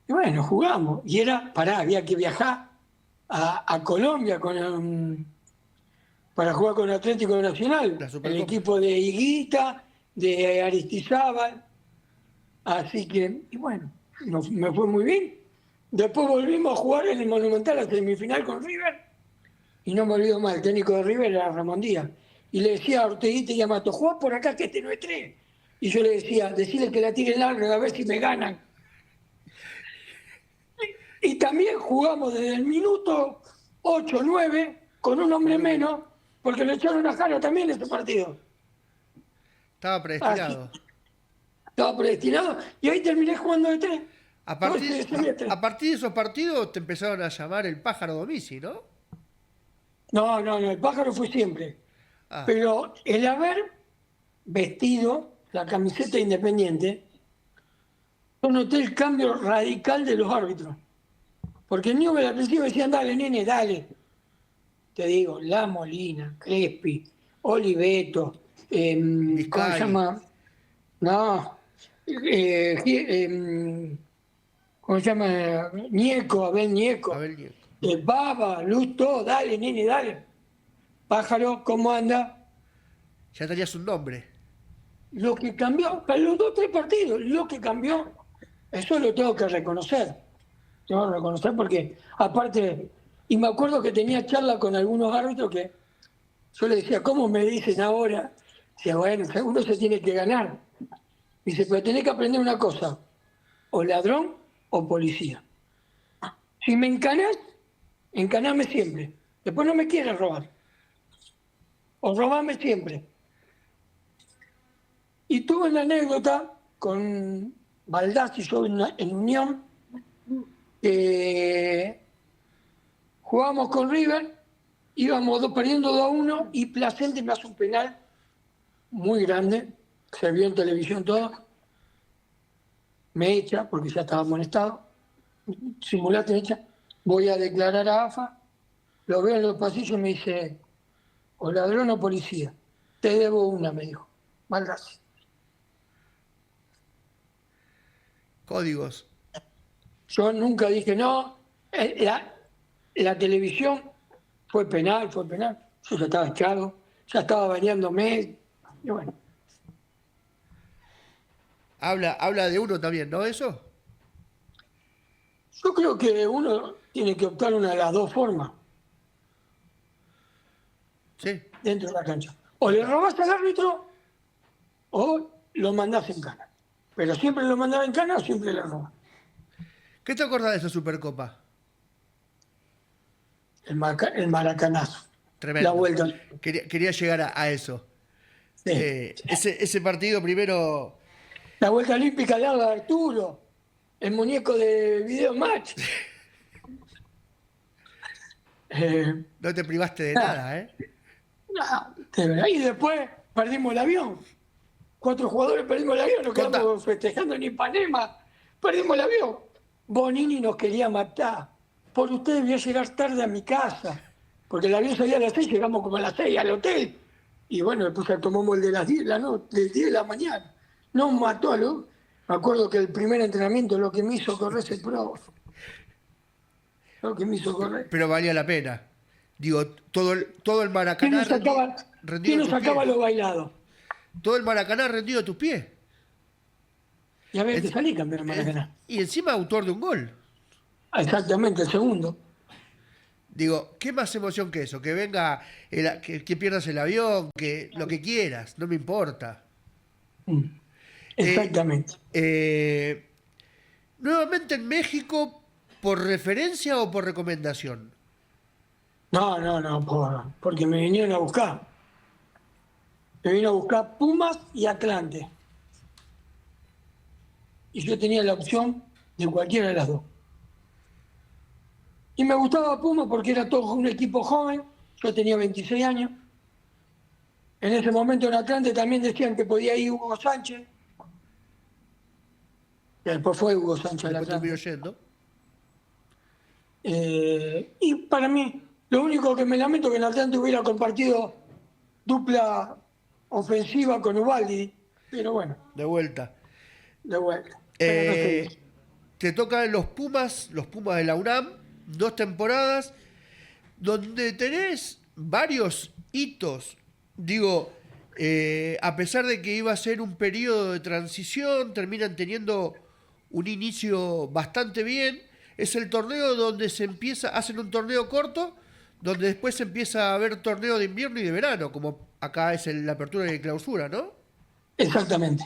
Y bueno, jugamos. Y había que viajar a Colombia para jugar con Atlético Nacional. El equipo de Higuita, de Aristizábal. Así que, y bueno, me fue muy bien. Después volvimos a jugar en el Monumental a semifinal con River. Y no me olvido más, el técnico de River era Ramón Díaz. Y le decía a Orteguita y a Mato, jugá por acá que este no es 3. Y yo le decía, decirle que la tiren larga a ver si me ganan. Y también jugamos desde el minuto 8, 9, con un hombre menos, porque lo echaron a Jara también en ese partido. Estaba predestinado. Estaba predestinado y ahí terminé jugando de 3. A partir de esos partidos te empezaron a llamar el pájaro Domisi, ¿no? No, el pájaro fue siempre. Pero el haber vestido la camiseta Independiente, yo noté el cambio radical de los árbitros. Porque en Newell al principio decían, dale, nene, dale. Te digo, La Molina, Crespi, Oliveto, ¿cómo se llama? No, ¿cómo se llama? Abel Ñeco. Baba, Luz, todo, dale, nene, dale. Pájaro, ¿cómo anda? Ya tenías un nombre. Lo que cambió, para los 2 o 3 partidos, lo que cambió, eso lo tengo que reconocer. Tengo que reconocer porque, aparte, y me acuerdo que tenía charla con algunos árbitros que yo le decía, ¿cómo me dicen ahora? Decía, bueno, uno se tiene que ganar. Dice, pero tenés que aprender una cosa, o ladrón o policía. Si me encanás, encaname siempre. Después no me quieres robar. O robame siempre. Y tuve una anécdota con Baldassi y yo en Unión. Jugábamos con River, íbamos perdiendo 2-1 y Placente me hace un penal muy grande, se vio en televisión todo. Me echa, porque ya estaba amonestado. Simulate, me echa. Voy a declarar a AFA. Lo veo en los pasillos y me dice, o ladrón o policía. Te debo una, me dijo. Baldassi. Códigos. Yo nunca dije no. La televisión fue penal. Yo ya estaba echado, ya estaba bañándome. Y bueno. Habla de uno también, ¿no? ¿Eso? Yo creo que uno tiene que optar una de las 2 formas. Sí. Dentro de la cancha. O le robás al árbitro o lo mandás en cara. Pero siempre lo mandaba en cana o siempre lo no. ¿Qué te acordás de esa Supercopa? El maracanazo. La Tremendo. vuelta. Quería llegar a eso. Sí. Ese partido primero. La vuelta olímpica de Alba Arturo. El muñeco de Video Match. No te privaste de Nada. nada, ¿eh? No, de verdad. Y después perdimos el avión. 4 jugadores perdimos el avión, nos Contá. quedamos festejando en Ipanema. Perdimos el avión. Bonini nos quería matar. Por ustedes voy a llegar tarde a mi casa. Porque el avión salía a las 6, llegamos como a las 6 al hotel. Y bueno, después tomamos el de las 10 de la noche, del 10 de la mañana. Nos mató a lo. Me acuerdo que el primer entrenamiento lo que me hizo correr ese pro. Lo que me hizo correr. Pero valía la pena. Digo, todo el ¿Quién Maracaná nos sacaba, rendido ¿quién a nos tus sacaba pies. los bailados? Todo el Maracaná rendido a tus pies. Y a ver, que salí campeón de Maracaná. Y encima autor de un gol. Exactamente, el segundo. Digo, ¿qué más emoción que eso? Que venga, que pierdas el avión, que lo que quieras, no me importa. Mm. Exactamente. Nuevamente en México, ¿por referencia o por recomendación? No, porque me vinieron a buscar. Me vino a buscar Pumas y Atlante. Y yo tenía la opción de cualquiera de las dos. Y me gustaba Pumas porque era todo un equipo joven. Yo tenía 26 años. En ese momento en Atlante también decían que podía ir Hugo Sánchez. Y después fue Hugo Sánchez al Después terminó Atlante. yendo. Y para mí, lo único que me lamento es que en Atlante hubiera compartido dupla ofensiva con Ubaldi. Pero bueno, De vuelta. de vuelta. Pero no Eh, sé. Te tocan los Pumas de la UNAM, 2 temporadas, donde tenés varios hitos. Digo, a pesar de que iba a ser un periodo de transición, terminan teniendo un inicio bastante bien. Es el torneo donde hacen un torneo corto, donde después se empieza a ver torneo de invierno y de verano, como acá es la apertura y la clausura, ¿no? Exactamente.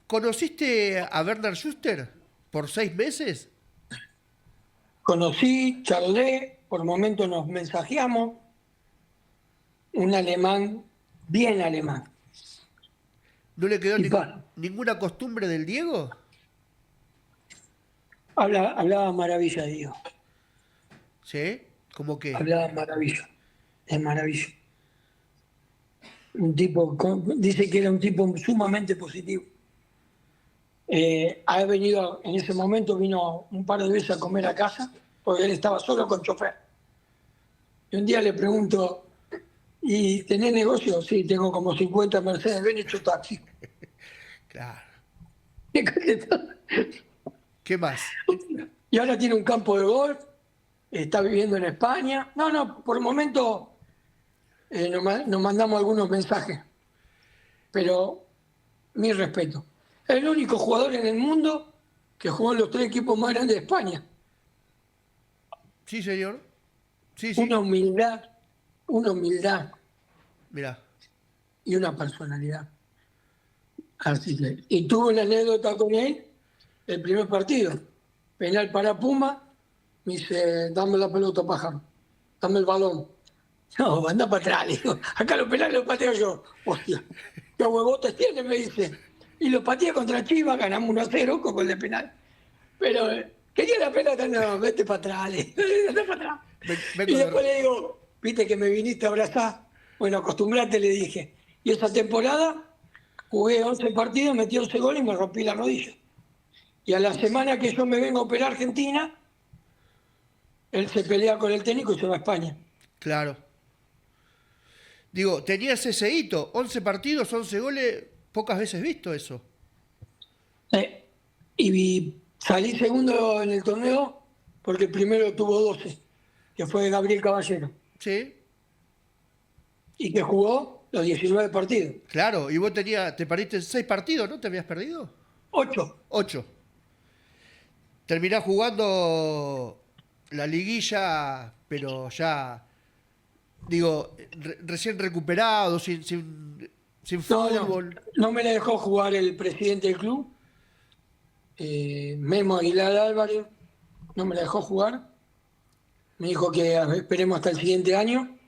¿Conociste a Bernard Schuster por 6 meses? Conocí, charlé, por momentos nos mensajeamos. Un alemán, bien alemán. ¿No le quedó Y pa, ninguna costumbre del Diego? hablaba maravilla, Diego. ¿Sí? ¿Cómo qué? Hablaba maravilla. Es maravilla. Un tipo, dice que era un tipo sumamente positivo. Ha venido, en ese momento vino un par de veces a comer a casa, porque él estaba solo con chofer. Y un día le pregunto, ¿y tenés negocio? Sí, tengo como 50 Mercedes, ven hecho taxi. Claro. ¿Qué contestó? ¿Qué más? Y ahora tiene un campo de golf, está viviendo en España. No, por el momento nos mandamos algunos mensajes, pero mi respeto. Es el único jugador en el mundo que jugó en los 3 equipos más grandes de España. Sí, señor. Sí, sí. Una humildad Mirá. y una personalidad. Así que, y tuve una anécdota con él, el primer partido, penal para Puma, me dice, dame la pelota, pájaro, dame el balón. No, anda para atrás, le digo, acá los penales los pateo yo. Hostia, ¿qué huevotes tiene? Me dice. Y lo pateé contra Chivas, ganamos 1-0 con gol de penal. Pero quería la pelota, no, vete para atrás, le digo, anda para atrás. Vengo Y de- después le digo, viste que me viniste a abrazar. Bueno, acostumbrate, le dije. Y esa temporada jugué 11 partidos, metí 11 goles y me rompí la rodilla. Y a la semana que yo me vengo a operar a Argentina, él se pelea con el técnico y se va a España. Claro. Digo, tenías ese hito, 11 partidos, 11 goles, pocas veces visto eso. Y salí segundo en el torneo porque el primero tuvo 12, que fue Gabriel Caballero, Sí, y que jugó los 19 partidos. claro. Y vos te perdiste 6 partidos, ¿no? ¿Te habías perdido? 8. 8. Terminás jugando la liguilla, pero ya, digo, recién recuperado, sin sin No, no, fútbol. no me la dejó jugar el presidente del club, Memo Aguilar Álvarez, no me la dejó jugar. Me dijo que esperemos hasta el siguiente año.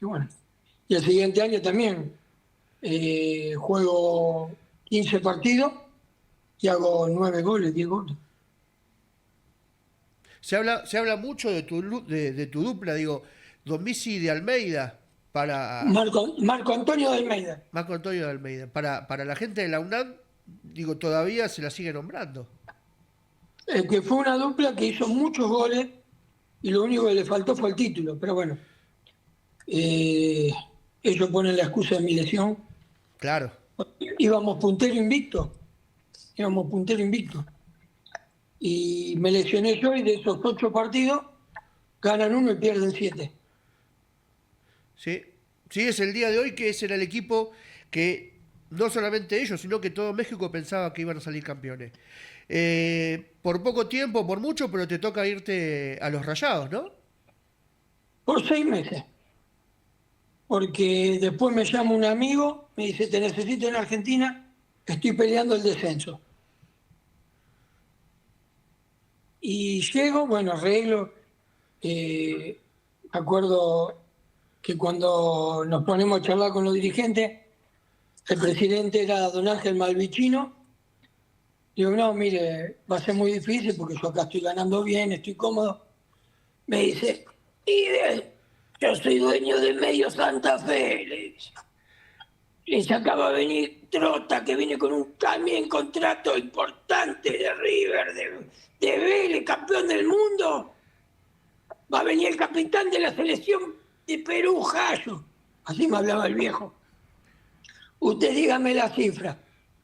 Y bueno, y el siguiente año también juego 15 partidos y hago 9 goles, 10 goles. Se habla mucho de tu dupla, digo, Don Misi de Almeida, para Marco Antonio de Almeida. Marco Antonio de Almeida, para la gente de la UNAM, digo, todavía se la sigue nombrando. Que fue una dupla que hizo muchos goles y lo único que le faltó fue el título. Pero bueno, ellos ponen la excusa de mi lesión. Claro. Íbamos puntero invicto. Íbamos puntero invicto. Y me lesioné yo y de esos 8 partidos ganan 1 y pierden 7. Sí, sí, es el día de hoy que ese era el equipo que no solamente ellos, sino que todo México pensaba que iban a salir campeones. Por poco tiempo, por mucho, pero te toca irte a los Rayados, ¿no? Por 6 meses. Porque después me llama un amigo, me dice, te necesito en Argentina, estoy peleando el descenso. Y llego, bueno, arreglo. Me acuerdo que cuando nos ponemos a charlar con los dirigentes, el presidente era don Ángel Malvicino. Digo, no, mire, va a ser muy difícil porque yo acá estoy ganando bien, estoy cómodo. Me dice, yo soy dueño de Medio Santa Fe, le dice. Les acaba de venir Trota, que viene con un también contrato importante de River, de Vélez, campeón del mundo. Va a venir el capitán de la selección de Perú, Jayo. Así me hablaba el viejo. Usted dígame la cifra,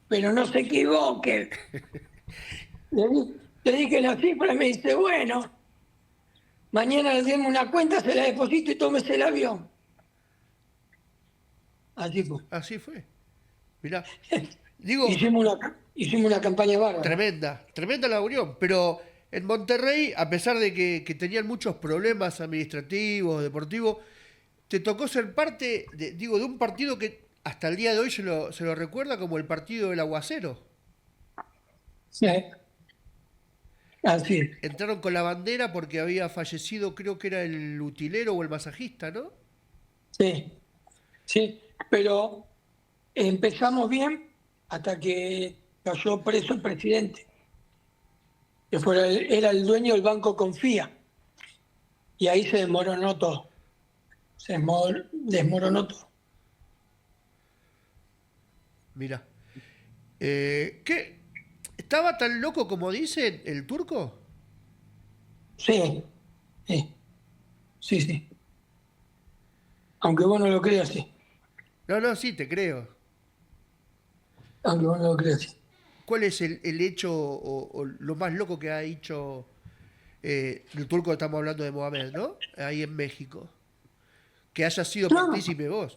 pero no se equivoque. Le dije la cifra y me dice, bueno, mañana le demos una cuenta, se la deposito y tómese el avión. Así fue. Así fue. Mirá, digo, Hicimos una campaña bárbara. tremenda la unión, pero en Monterrey, a pesar de que tenían muchos problemas administrativos, deportivos, te tocó ser parte de un partido que hasta el día de hoy se lo recuerda como el partido del Aguacero. Sí. Así es. Entraron con la bandera porque había fallecido, creo que era el utilero o el masajista, ¿no? Sí, sí, pero empezamos bien hasta que cayó preso el presidente, que era el dueño del Banco Confía, y ahí se desmoronó todo. Desmoronó todo. Mira. ¿Qué? ¿Estaba tan loco como dice el turco? Sí, sí, sí, sí. Aunque vos no lo creas, sí. No, sí, te creo. Aunque vos no lo creas, sí. ¿Cuál es el hecho o lo más loco que ha dicho el turco? Estamos hablando de Mohamed, ¿no? Ahí en México. Que haya sido No, partícipe vos.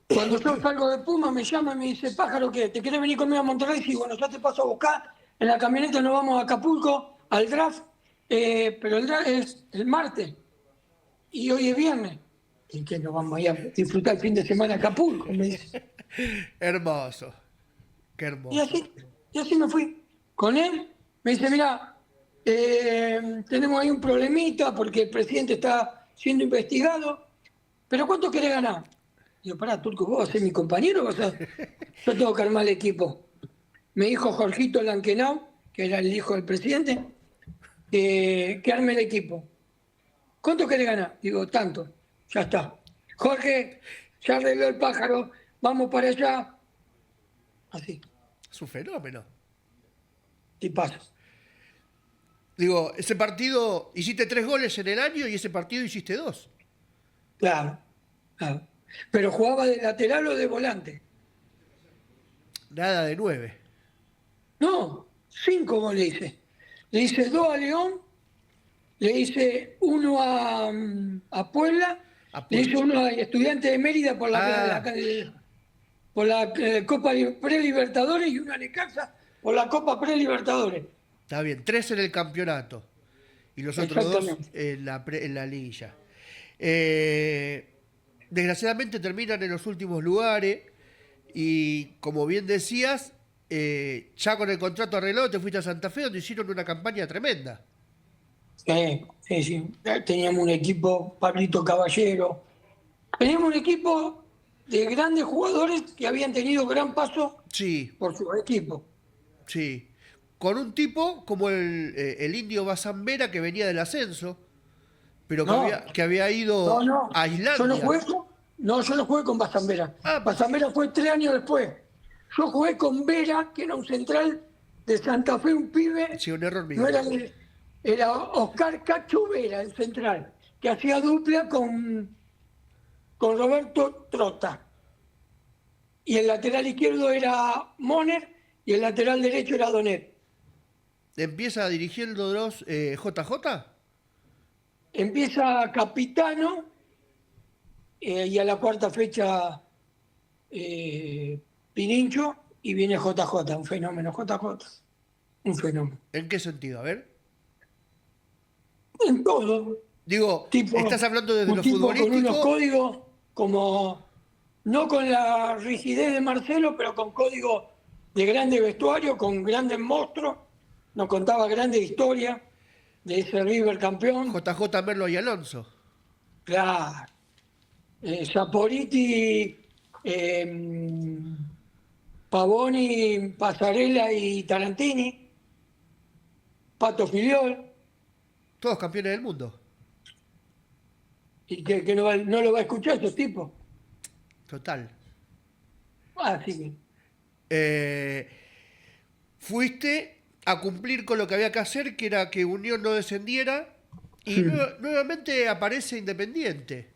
cuando yo salgo de Puma me llama y me dice, pájaro, ¿qué? ¿Te querés venir conmigo a Monterrey? Sí, bueno, ya te paso a buscar. En la camioneta nos vamos a Acapulco, al draft, pero el draft es el martes y hoy es viernes. Y que nos vamos a ir a disfrutar el fin de semana a Acapulco, me dice. Hermoso. Qué Y hermoso. así me fui. Con él, me dice, mira, tenemos ahí un problemita porque el presidente está siendo investigado, pero ¿cuánto querés ganar? Digo, pará, Turco, ¿vos vas a ser mi compañero o yo tengo que armar el equipo? Me dijo Jorgito Lankenau, que era el hijo del presidente, que arme el equipo. ¿Cuánto querés ganar? Digo, tanto. Ya está. Jorge, ya arregló el pájaro, vamos para allá. Así, Es un fenómeno. y paso. Digo, ese partido hiciste 3 goles en el año y ese partido hiciste 2. Claro, claro. Pero jugaba de lateral o de volante. Nada de 9. No, 5 goles hice. Le hice 2 a León, le hice 1 a Puebla, A le Puebla. hice 1 a Estudiantes de Mérida por la Copa Prelibertadores y 1 a Necaxa por la Copa Prelibertadores. Está bien, 3 en el campeonato. Y los otros 2 Exactamente. en la liguilla. Desgraciadamente terminan en los últimos lugares. Y como bien decías, ya con el contrato arreglado te fuiste a Santa Fe, donde hicieron una campaña tremenda. Sí. Teníamos un equipo, Pablito Caballero. Teníamos un equipo de grandes jugadores que habían tenido gran paso Sí, por su equipo. sí. Con un tipo como el indio Bazambera que venía del ascenso, pero No, que había ido no. a Yo no Islandia. jugué yo no jugué con Bazambera. Ah, Bazambera fue 3 años después. Yo jugué con Vera, que era un central de Santa Fe, un pibe. sí, un error No mío. era Oscar Cacho Vera, el central, que hacía dupla con Roberto Trota. Y el lateral izquierdo era Moner y el lateral derecho era Donet. Empieza dirigiendo los JJ. Empieza Capitano y a la cuarta fecha Pirincho y viene JJ, un fenómeno. JJ, un fenómeno. ¿En qué sentido? A ver. En todo. Digo, Tipo, estás hablando desde un lo tipo con unos futbolístico. códigos como, no con la rigidez de Marcelo, pero con códigos de grande vestuario, con grandes monstruos. Nos contaba grandes historias de ese River campeón. JJ Merlo y Alonso. Claro. Saporiti, Pavoni, Pasarela y Tarantini, Pato Filiol, Todos campeones del mundo. y que no lo va a escuchar esos tipos. Total. Así que, Fuiste a cumplir con lo que había que hacer, que era que Unión no descendiera, y nuevamente aparece Independiente.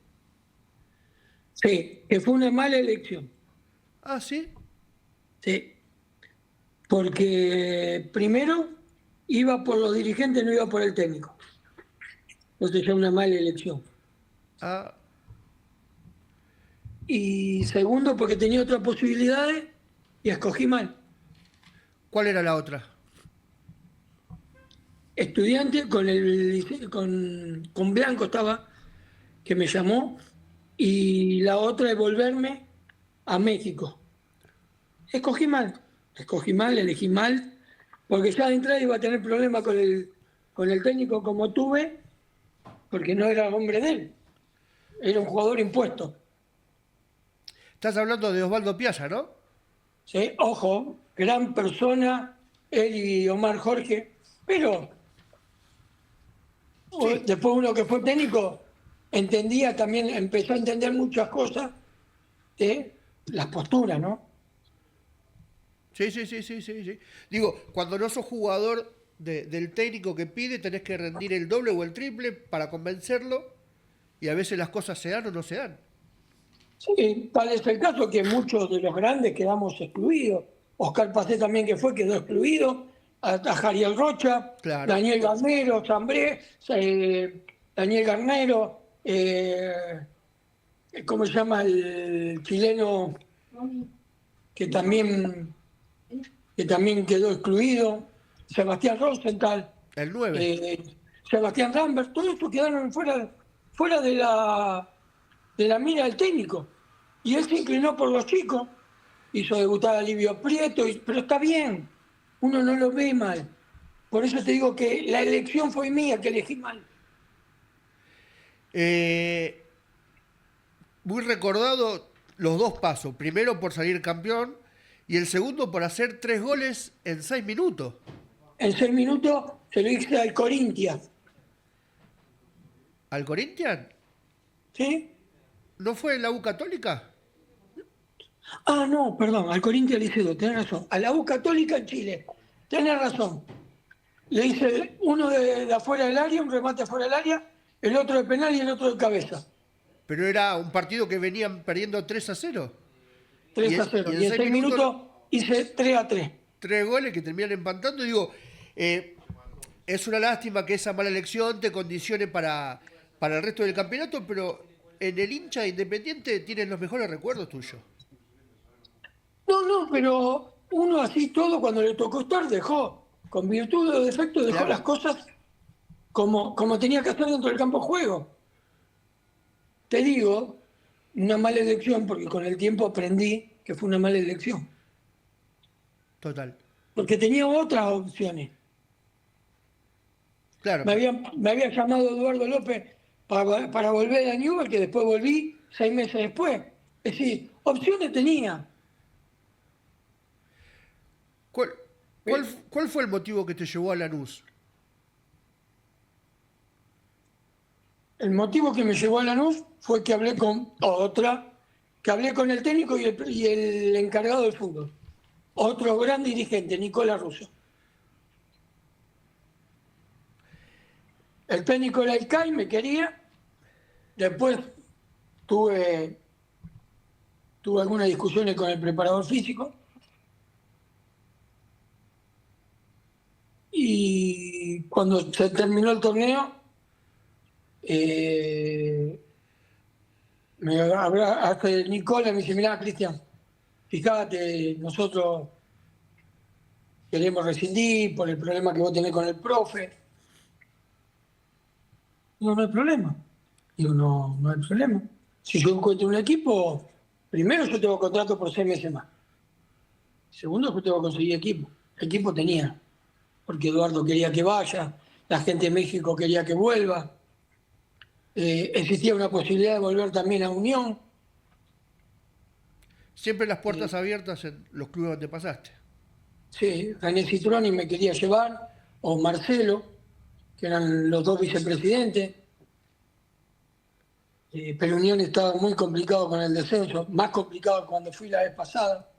sí, que fue una mala elección. Ah, sí. Sí. Porque primero iba por los dirigentes, no iba por el técnico. Entonces ya una mala elección. Ah, Y segundo, porque tenía otras posibilidades y escogí mal. ¿cuál era la otra? Estudiante con Blanco estaba, que me llamó, y la otra es volverme a México. Escogí mal, elegí mal, porque ya de entrada iba a tener problemas con el técnico como tuve, porque no era hombre de él, era un jugador impuesto. Estás hablando de Osvaldo Piazza, ¿no? ¿Sí? Ojo, gran persona, él y Omar Jorge, pero Sí. después uno que fue técnico entendía también, empezó a entender muchas cosas de las posturas, ¿no? Sí. Digo, cuando no sos jugador del técnico que pide, tenés que rendir el doble o el triple para convencerlo, y a veces las cosas se dan o no se dan. Sí, tal es el caso que muchos de los grandes quedamos excluidos. Oscar Pacé también que fue, quedó excluido. A Jariel Rocha, Claro. Daniel Garnero, Zambré, Daniel Garnero, ¿cómo se llama el chileno que también quedó excluido? Sebastián Rosenthal, El 9. Sebastián Rambert, todos estos quedaron fuera de la mira del técnico. Y él se inclinó por los chicos, hizo debutar a Livio Prieto, pero está bien, uno no lo ve mal. Por eso te digo que la elección fue mía, que elegí mal. Muy recordado los dos pasos. Primero por salir campeón y el segundo por hacer 3 goles en 6 minutos. En 6 minutos se lo hice al Corinthians, ¿Al Corinthians? ¿sí? ¿No fue en la U Católica? Ah, no, perdón, al Corinthians le hice dos, tenés razón. A la U Católica en Chile, tenés razón. Le hice uno de afuera del área, un remate afuera del área, el otro de penal y el otro de cabeza. Pero era un partido que venían perdiendo 3-0. 3-0. Y en 6 6 minutos hice 3-3. 3 goles que terminan empatando. Digo, es una lástima que esa mala elección te condicione para el resto del campeonato, pero en el hincha de Independiente tienen los mejores recuerdos tuyos. No, pero uno así todo cuando le tocó estar dejó, con virtud o defecto, dejó Claro. las cosas como tenía que hacer dentro del campo de juego. Te digo, una mala elección, porque con el tiempo aprendí que fue una mala elección. Total. Porque tenía otras opciones. Claro. Me había llamado Eduardo López para volver a Newell's, que después volví 6 meses después. Es decir, opciones tenía. ¿Cuál fue el motivo que te llevó a Lanús? El motivo que me llevó a Lanús fue que hablé con el técnico y el encargado del fútbol. Otro gran dirigente, Nicolás Russo. El técnico era el CAI, me quería. Después tuve algunas discusiones con el preparador físico. Y cuando se terminó el torneo, hasta Nicola me dice, mirá, Cristian, fíjate, nosotros queremos rescindir por el problema que vos tenés con el profe. Digo, no hay problema. Digo, no hay problema. Si yo encuentro un equipo, primero yo tengo contrato por 6 meses más. Segundo, yo tengo que conseguir equipo. Equipo tenía, porque Eduardo quería que vaya, la gente de México quería que vuelva. Existía una posibilidad de volver también a Unión. Siempre las puertas abiertas en los clubes donde pasaste. Sí, René Citroni me quería llevar, o Marcelo, que eran los 2 vicepresidentes. Pero Unión estaba muy complicado con el descenso, más complicado que cuando fui la vez pasada.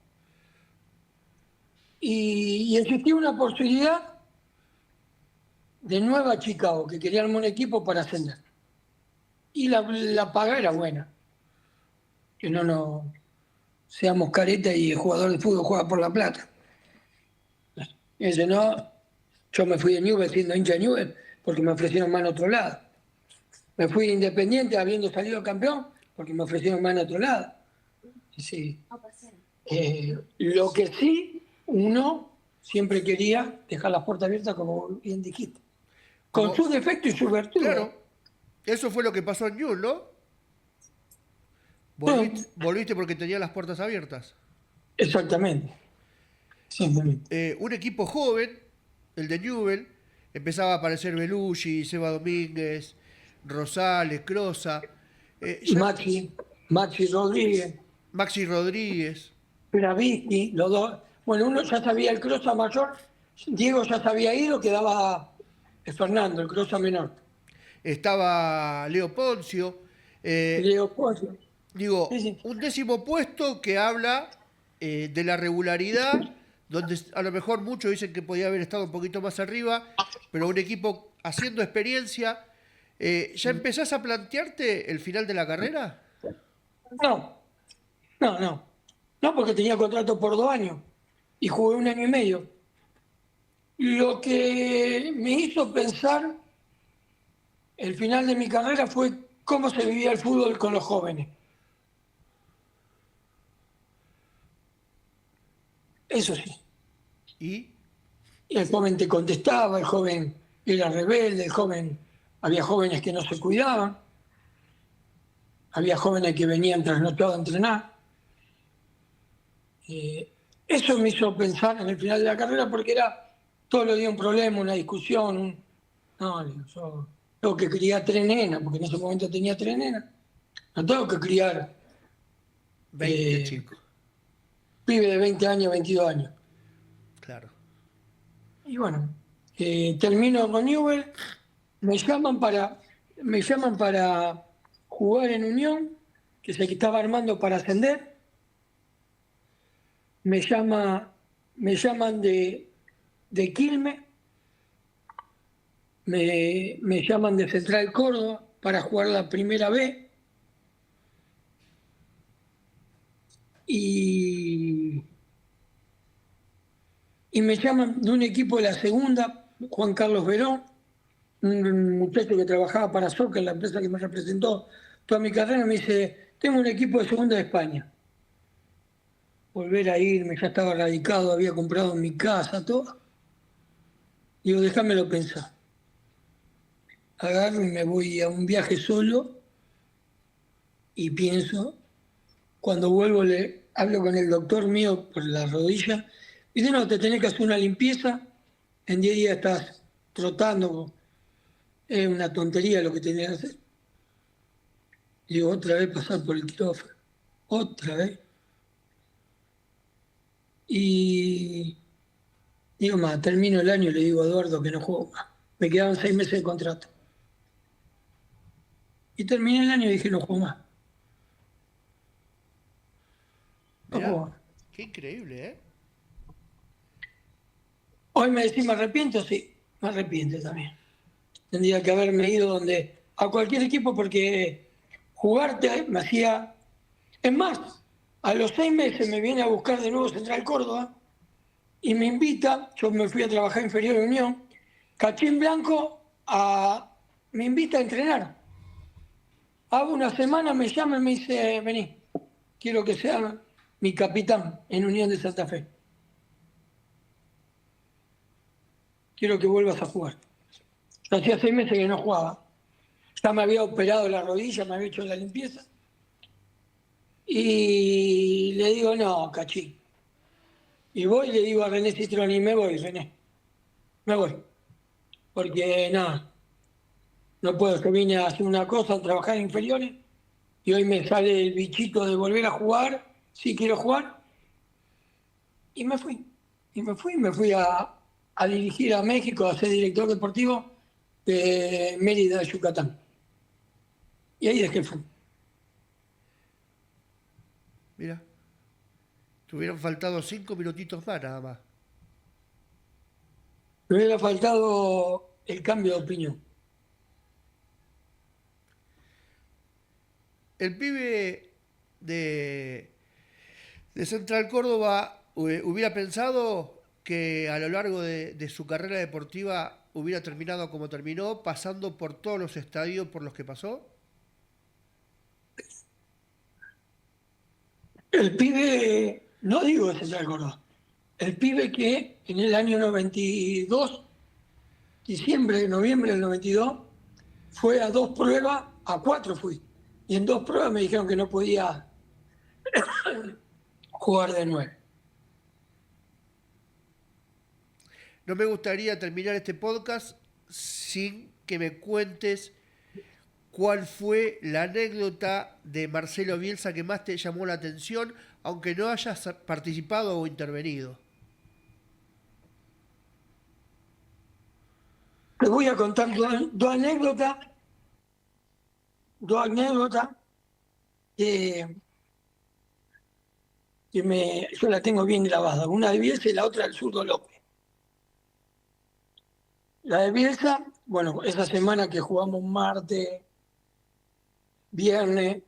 Y existía una posibilidad de Nueva Chicago, que quería armar un equipo para ascender. Y la paga era buena. Que no seamos careta y el jugador de fútbol juega por la plata. Y dice, no, yo me fui de Newell's siendo hincha de Newell's porque me ofrecieron más en otro lado. Me fui de Independiente habiendo salido campeón porque me ofrecieron más en otro lado. Sí. Lo que sí, uno siempre quería dejar las puertas abiertas, como bien dijiste. Con sus defectos y sus virtudes. Claro. Eso fue lo que pasó en Newell's, ¿no? Volviste porque tenía las puertas abiertas. Exactamente. Un equipo joven, el de Newell's, empezaba a aparecer Belushi, Seba Domínguez, Rosales, Crosa. Maxi Rodríguez. Maxi Rodríguez. Gravitsky, los dos. Bueno, uno ya sabía el Crosa mayor, Diego ya se había ido, quedaba Fernando, el Crosa menor. Estaba Leo Poncio. Leo Poncio. Digo, Sí. un 10º puesto que habla de la regularidad, donde a lo mejor muchos dicen que podía haber estado un poquito más arriba, pero un equipo haciendo experiencia. ¿Ya empezás a plantearte el final de la carrera? No, porque tenía contrato por 2 años y jugué 1 año y medio. Lo que me hizo pensar el final de mi carrera fue cómo se vivía el fútbol con los jóvenes. Eso sí. ¿Y? El joven te contestaba, el joven era rebelde, había jóvenes que no se cuidaban, había jóvenes que venían trasnochados a entrenar. Eso me hizo pensar en el final de la carrera porque era todos los días un problema, una discusión. Yo tengo que criar 3 nenas, porque en ese momento tenía 3 nenas. No tengo que criar 20 chicos. Pibe de 20 años, 22 años. Claro. Y bueno, termino con Newell's, me llaman para jugar en Unión, que se estaba armando para ascender. Me llaman de Quilmes, me llaman de Central Córdoba para jugar la primera B. Y me llaman de un equipo de la segunda, Juan Carlos Verón, un muchacho que trabajaba para Soca, en la empresa que me representó toda mi carrera, me dice, tengo un equipo de segunda de España. Volver a irme, ya estaba radicado, había comprado mi casa, todo. Digo, déjamelo pensar. Agarro y me voy a un viaje solo y pienso, cuando vuelvo hablo con el doctor mío por la rodilla. Y dice, no, te tenés que hacer una limpieza, en 10 días estás trotando, es una tontería lo que tenés que hacer. Y digo, otra vez pasar por el quirófano, otra vez. Y digo, más, termino el año y le digo a Eduardo que no juego más. Me quedaban 6 meses de contrato. Y terminé el año y dije, no juego más. No Mirá, juego más. qué increíble, ¿eh? Hoy me decís, ¿me arrepiento? Sí, me arrepiento también. Tendría que haberme ido a cualquier equipo porque jugarte me hacía... Es más, a los 6 meses me viene a buscar de nuevo Central Córdoba y me invita, yo me fui a trabajar inferior de Unión, Cachín Blanco me invita a entrenar. Hago una semana, me llama y me dice, vení, quiero que sea mi capitán en Unión de Santa Fe. Quiero que vuelvas a jugar. Yo hacía 6 meses que no jugaba. Ya me había operado la rodilla, me había hecho la limpieza. Y le digo, no, Cachín. Y voy y le digo a René Citroni, me voy, René. Me voy. Porque nada, no puedo, que vine a hacer una cosa, a trabajar en inferiores, y hoy me sale el bichito de volver a jugar, si quiero jugar, y me fui. Me fui a dirigir a México, a ser director deportivo de Mérida, Yucatán. Y ahí es que fui. Mira, te hubieran faltado 5 minutitos más nada más. Me hubiera faltado el cambio de opinión. El pibe de Central Córdoba hubiera pensado que a lo largo de su carrera deportiva hubiera terminado como terminó, pasando por todos los estadios por los que pasó. El pibe, no digo de Central Córdoba, el pibe que en el año 92, noviembre del 92, fue a 2 pruebas, a 4 fui. Y en 2 pruebas me dijeron que no podía jugar de 9. No me gustaría terminar este podcast sin que me cuentes cuál fue la anécdota de Marcelo Bielsa que más te llamó la atención, aunque no hayas participado o intervenido. Te voy a contar dos anécdotas que, yo la tengo bien grabada. Una de Bielsa y la otra del Zurdo López. La de Bielsa, bueno, esa semana que jugamos martes, viernes,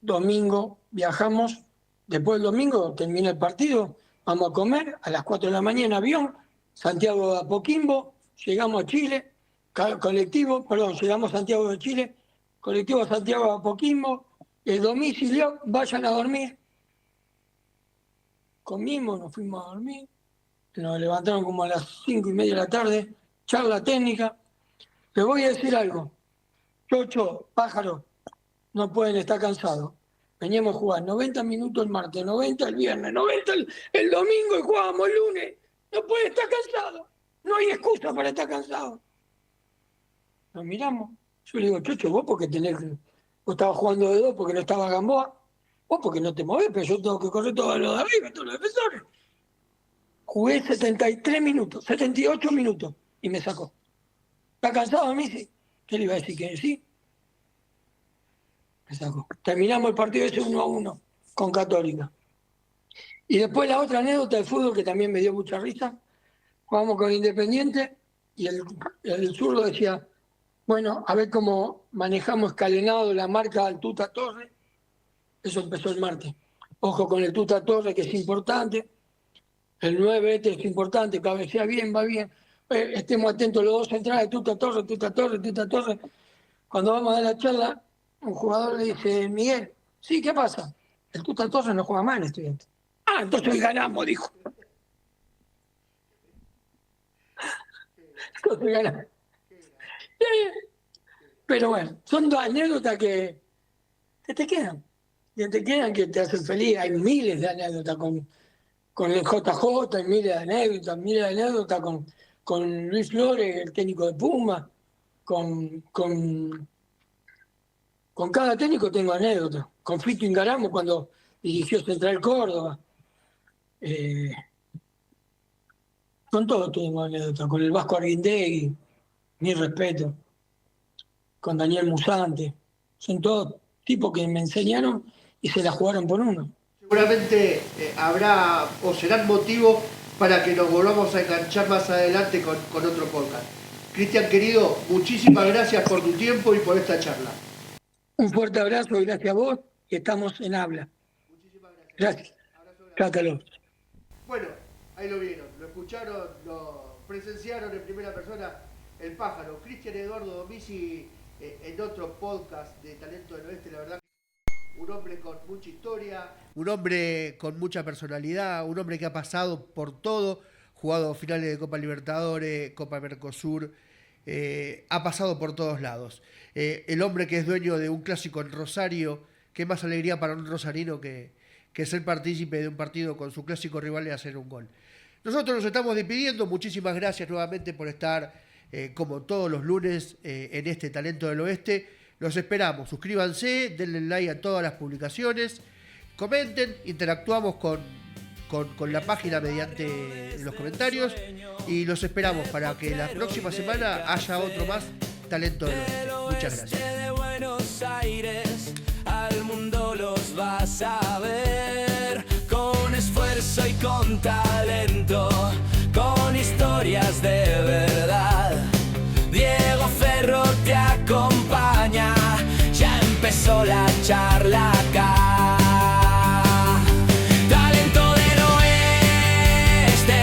domingo, viajamos. Después del domingo termina el partido, vamos a comer a las 4 de la mañana, avión, Santiago de Apoquimbo, llegamos a Chile, llegamos a Santiago de Chile, colectivo a Santiago de Apoquimbo, el domicilio, vayan a dormir. Comimos, nos fuimos a dormir, nos levantaron como a las 5:30 de la tarde, charla técnica. Les voy a decir algo, Chocho, Pájaro, no pueden estar cansados. Veníamos a jugar 90 minutos el martes, 90 el viernes, 90 el domingo y jugábamos el lunes. No pueden estar cansados. No hay excusa para estar cansados. Nos miramos. Yo le digo, Chocho, vos porque vos estabas jugando de 2 porque no estaba Gamboa. Vos porque no te movés, pero yo tengo que correr todos los de arriba, todos los defensores. Jugué 73 minutos, 78 minutos y me sacó. ¿Está cansado a mí? Sí. ¿Qué le iba a decir? Que sí. Me sacó. Terminamos el partido ese 1-1 con Católica. Y después la otra anécdota del fútbol que también me dio mucha risa. Jugamos con Independiente y el zurdo decía, bueno, a ver cómo manejamos escalenado la marca del Tuta Torre. Eso empezó el martes. Ojo con el Tuta Torre, que es importante. El 9 este es importante, cabecea bien, va bien. Estemos atentos los dos centrales, Tuta Torre, Tuta Torre, Tuta Torre. Cuando vamos a dar la charla, un jugador le dice, Miguel, sí, ¿qué pasa? El Tuta Torre no juega mal en Estudiantes. Ah, entonces hoy ganamos, dijo. Entonces ganamos. Pero bueno, son dos anécdotas que te quedan. que te quedan que te hacen feliz. Hay miles de anécdotas con el JJ, hay miles de anécdotas con Luis Flores, el técnico de Puma, con cada técnico tengo anécdotas. Con Fito Ingaramo cuando dirigió Central Córdoba. Con todo tengo anécdotas. Con el Vasco Arguindegui, mi respeto. Con Daniel Musante. Son todos tipos que me enseñaron y se la jugaron por uno. Seguramente habrá o serán motivo para que nos volvamos a enganchar más adelante con otro podcast. Cristian, querido, muchísimas gracias por tu tiempo y por esta charla. Un fuerte abrazo y gracias a vos, que estamos en habla. Muchísimas gracias. Gracias. Hasta luego. Bueno, ahí lo vieron, lo escucharon, lo presenciaron en primera persona el pájaro. Cristian Eduardo Domizzi en otro podcast de Talento del Oeste, la verdad. Un hombre con mucha historia, un hombre con mucha personalidad, un hombre que ha pasado por todo, jugado finales de Copa Libertadores, Copa Mercosur, ha pasado por todos lados. El hombre que es dueño de un clásico en Rosario, qué más alegría para un rosarino que ser partícipe de un partido con su clásico rival y hacer un gol. Nosotros nos estamos despidiendo, muchísimas gracias nuevamente por estar como todos los lunes en este Talento del Oeste. Los esperamos, suscríbanse, denle like a todas las publicaciones, comenten, interactuamos con la página mediante los comentarios y los esperamos para que la próxima semana haya otro más Talento del Oeste. Muchas gracias. De Buenos Aires al mundo los vas a ver con esfuerzo y con talento, con historias de verdad. Diego Ferro te acompaña, ya empezó la charla acá. Talento del Oeste,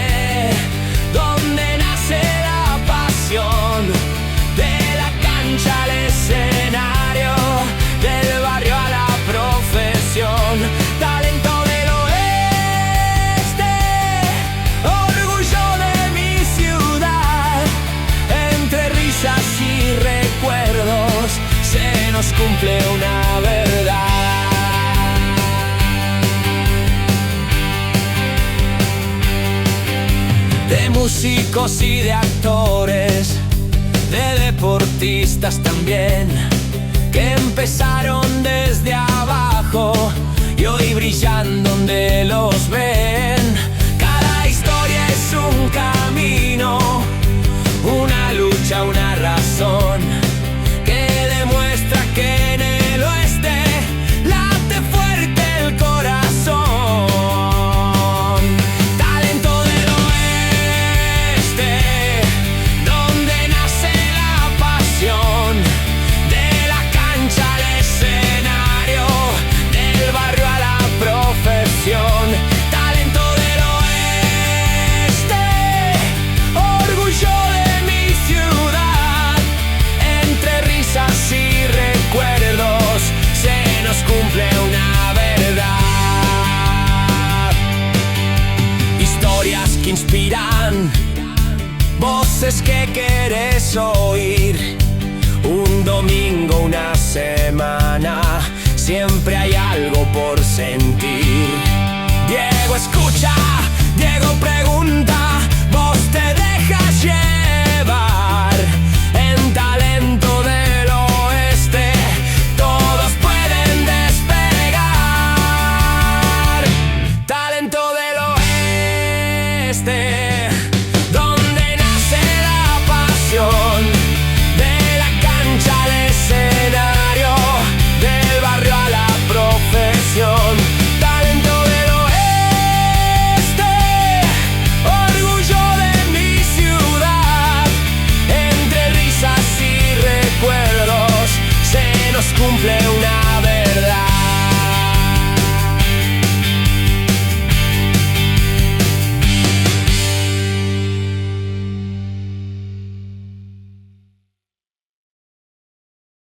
donde nace la pasión, de la cancha al escenario, del barrio a la profesión. Talento del Oeste, orgullo de mi ciudad. Entre risas y recuerdos se nos cumple una verdad. De músicos y de actores, de deportistas también, que empezaron desde abajo y hoy brillan donde los ven. Cada historia es un camino, una lucha, una razón, que demuestra que en el oeste late fuerte el corazón. Talento del Oeste, donde nace la pasión, de la cancha al escenario, del barrio a la profesión. Talento del Oeste, orgullo de mi ciudad. Entre risas y recuerdos se nos cumple una verdad. Historias que inspiran, voces que quieres oír. Un domingo, una semana, siempre hay algo por sentir. Diego escucha, Diego pregunta, vos te dejas llevar.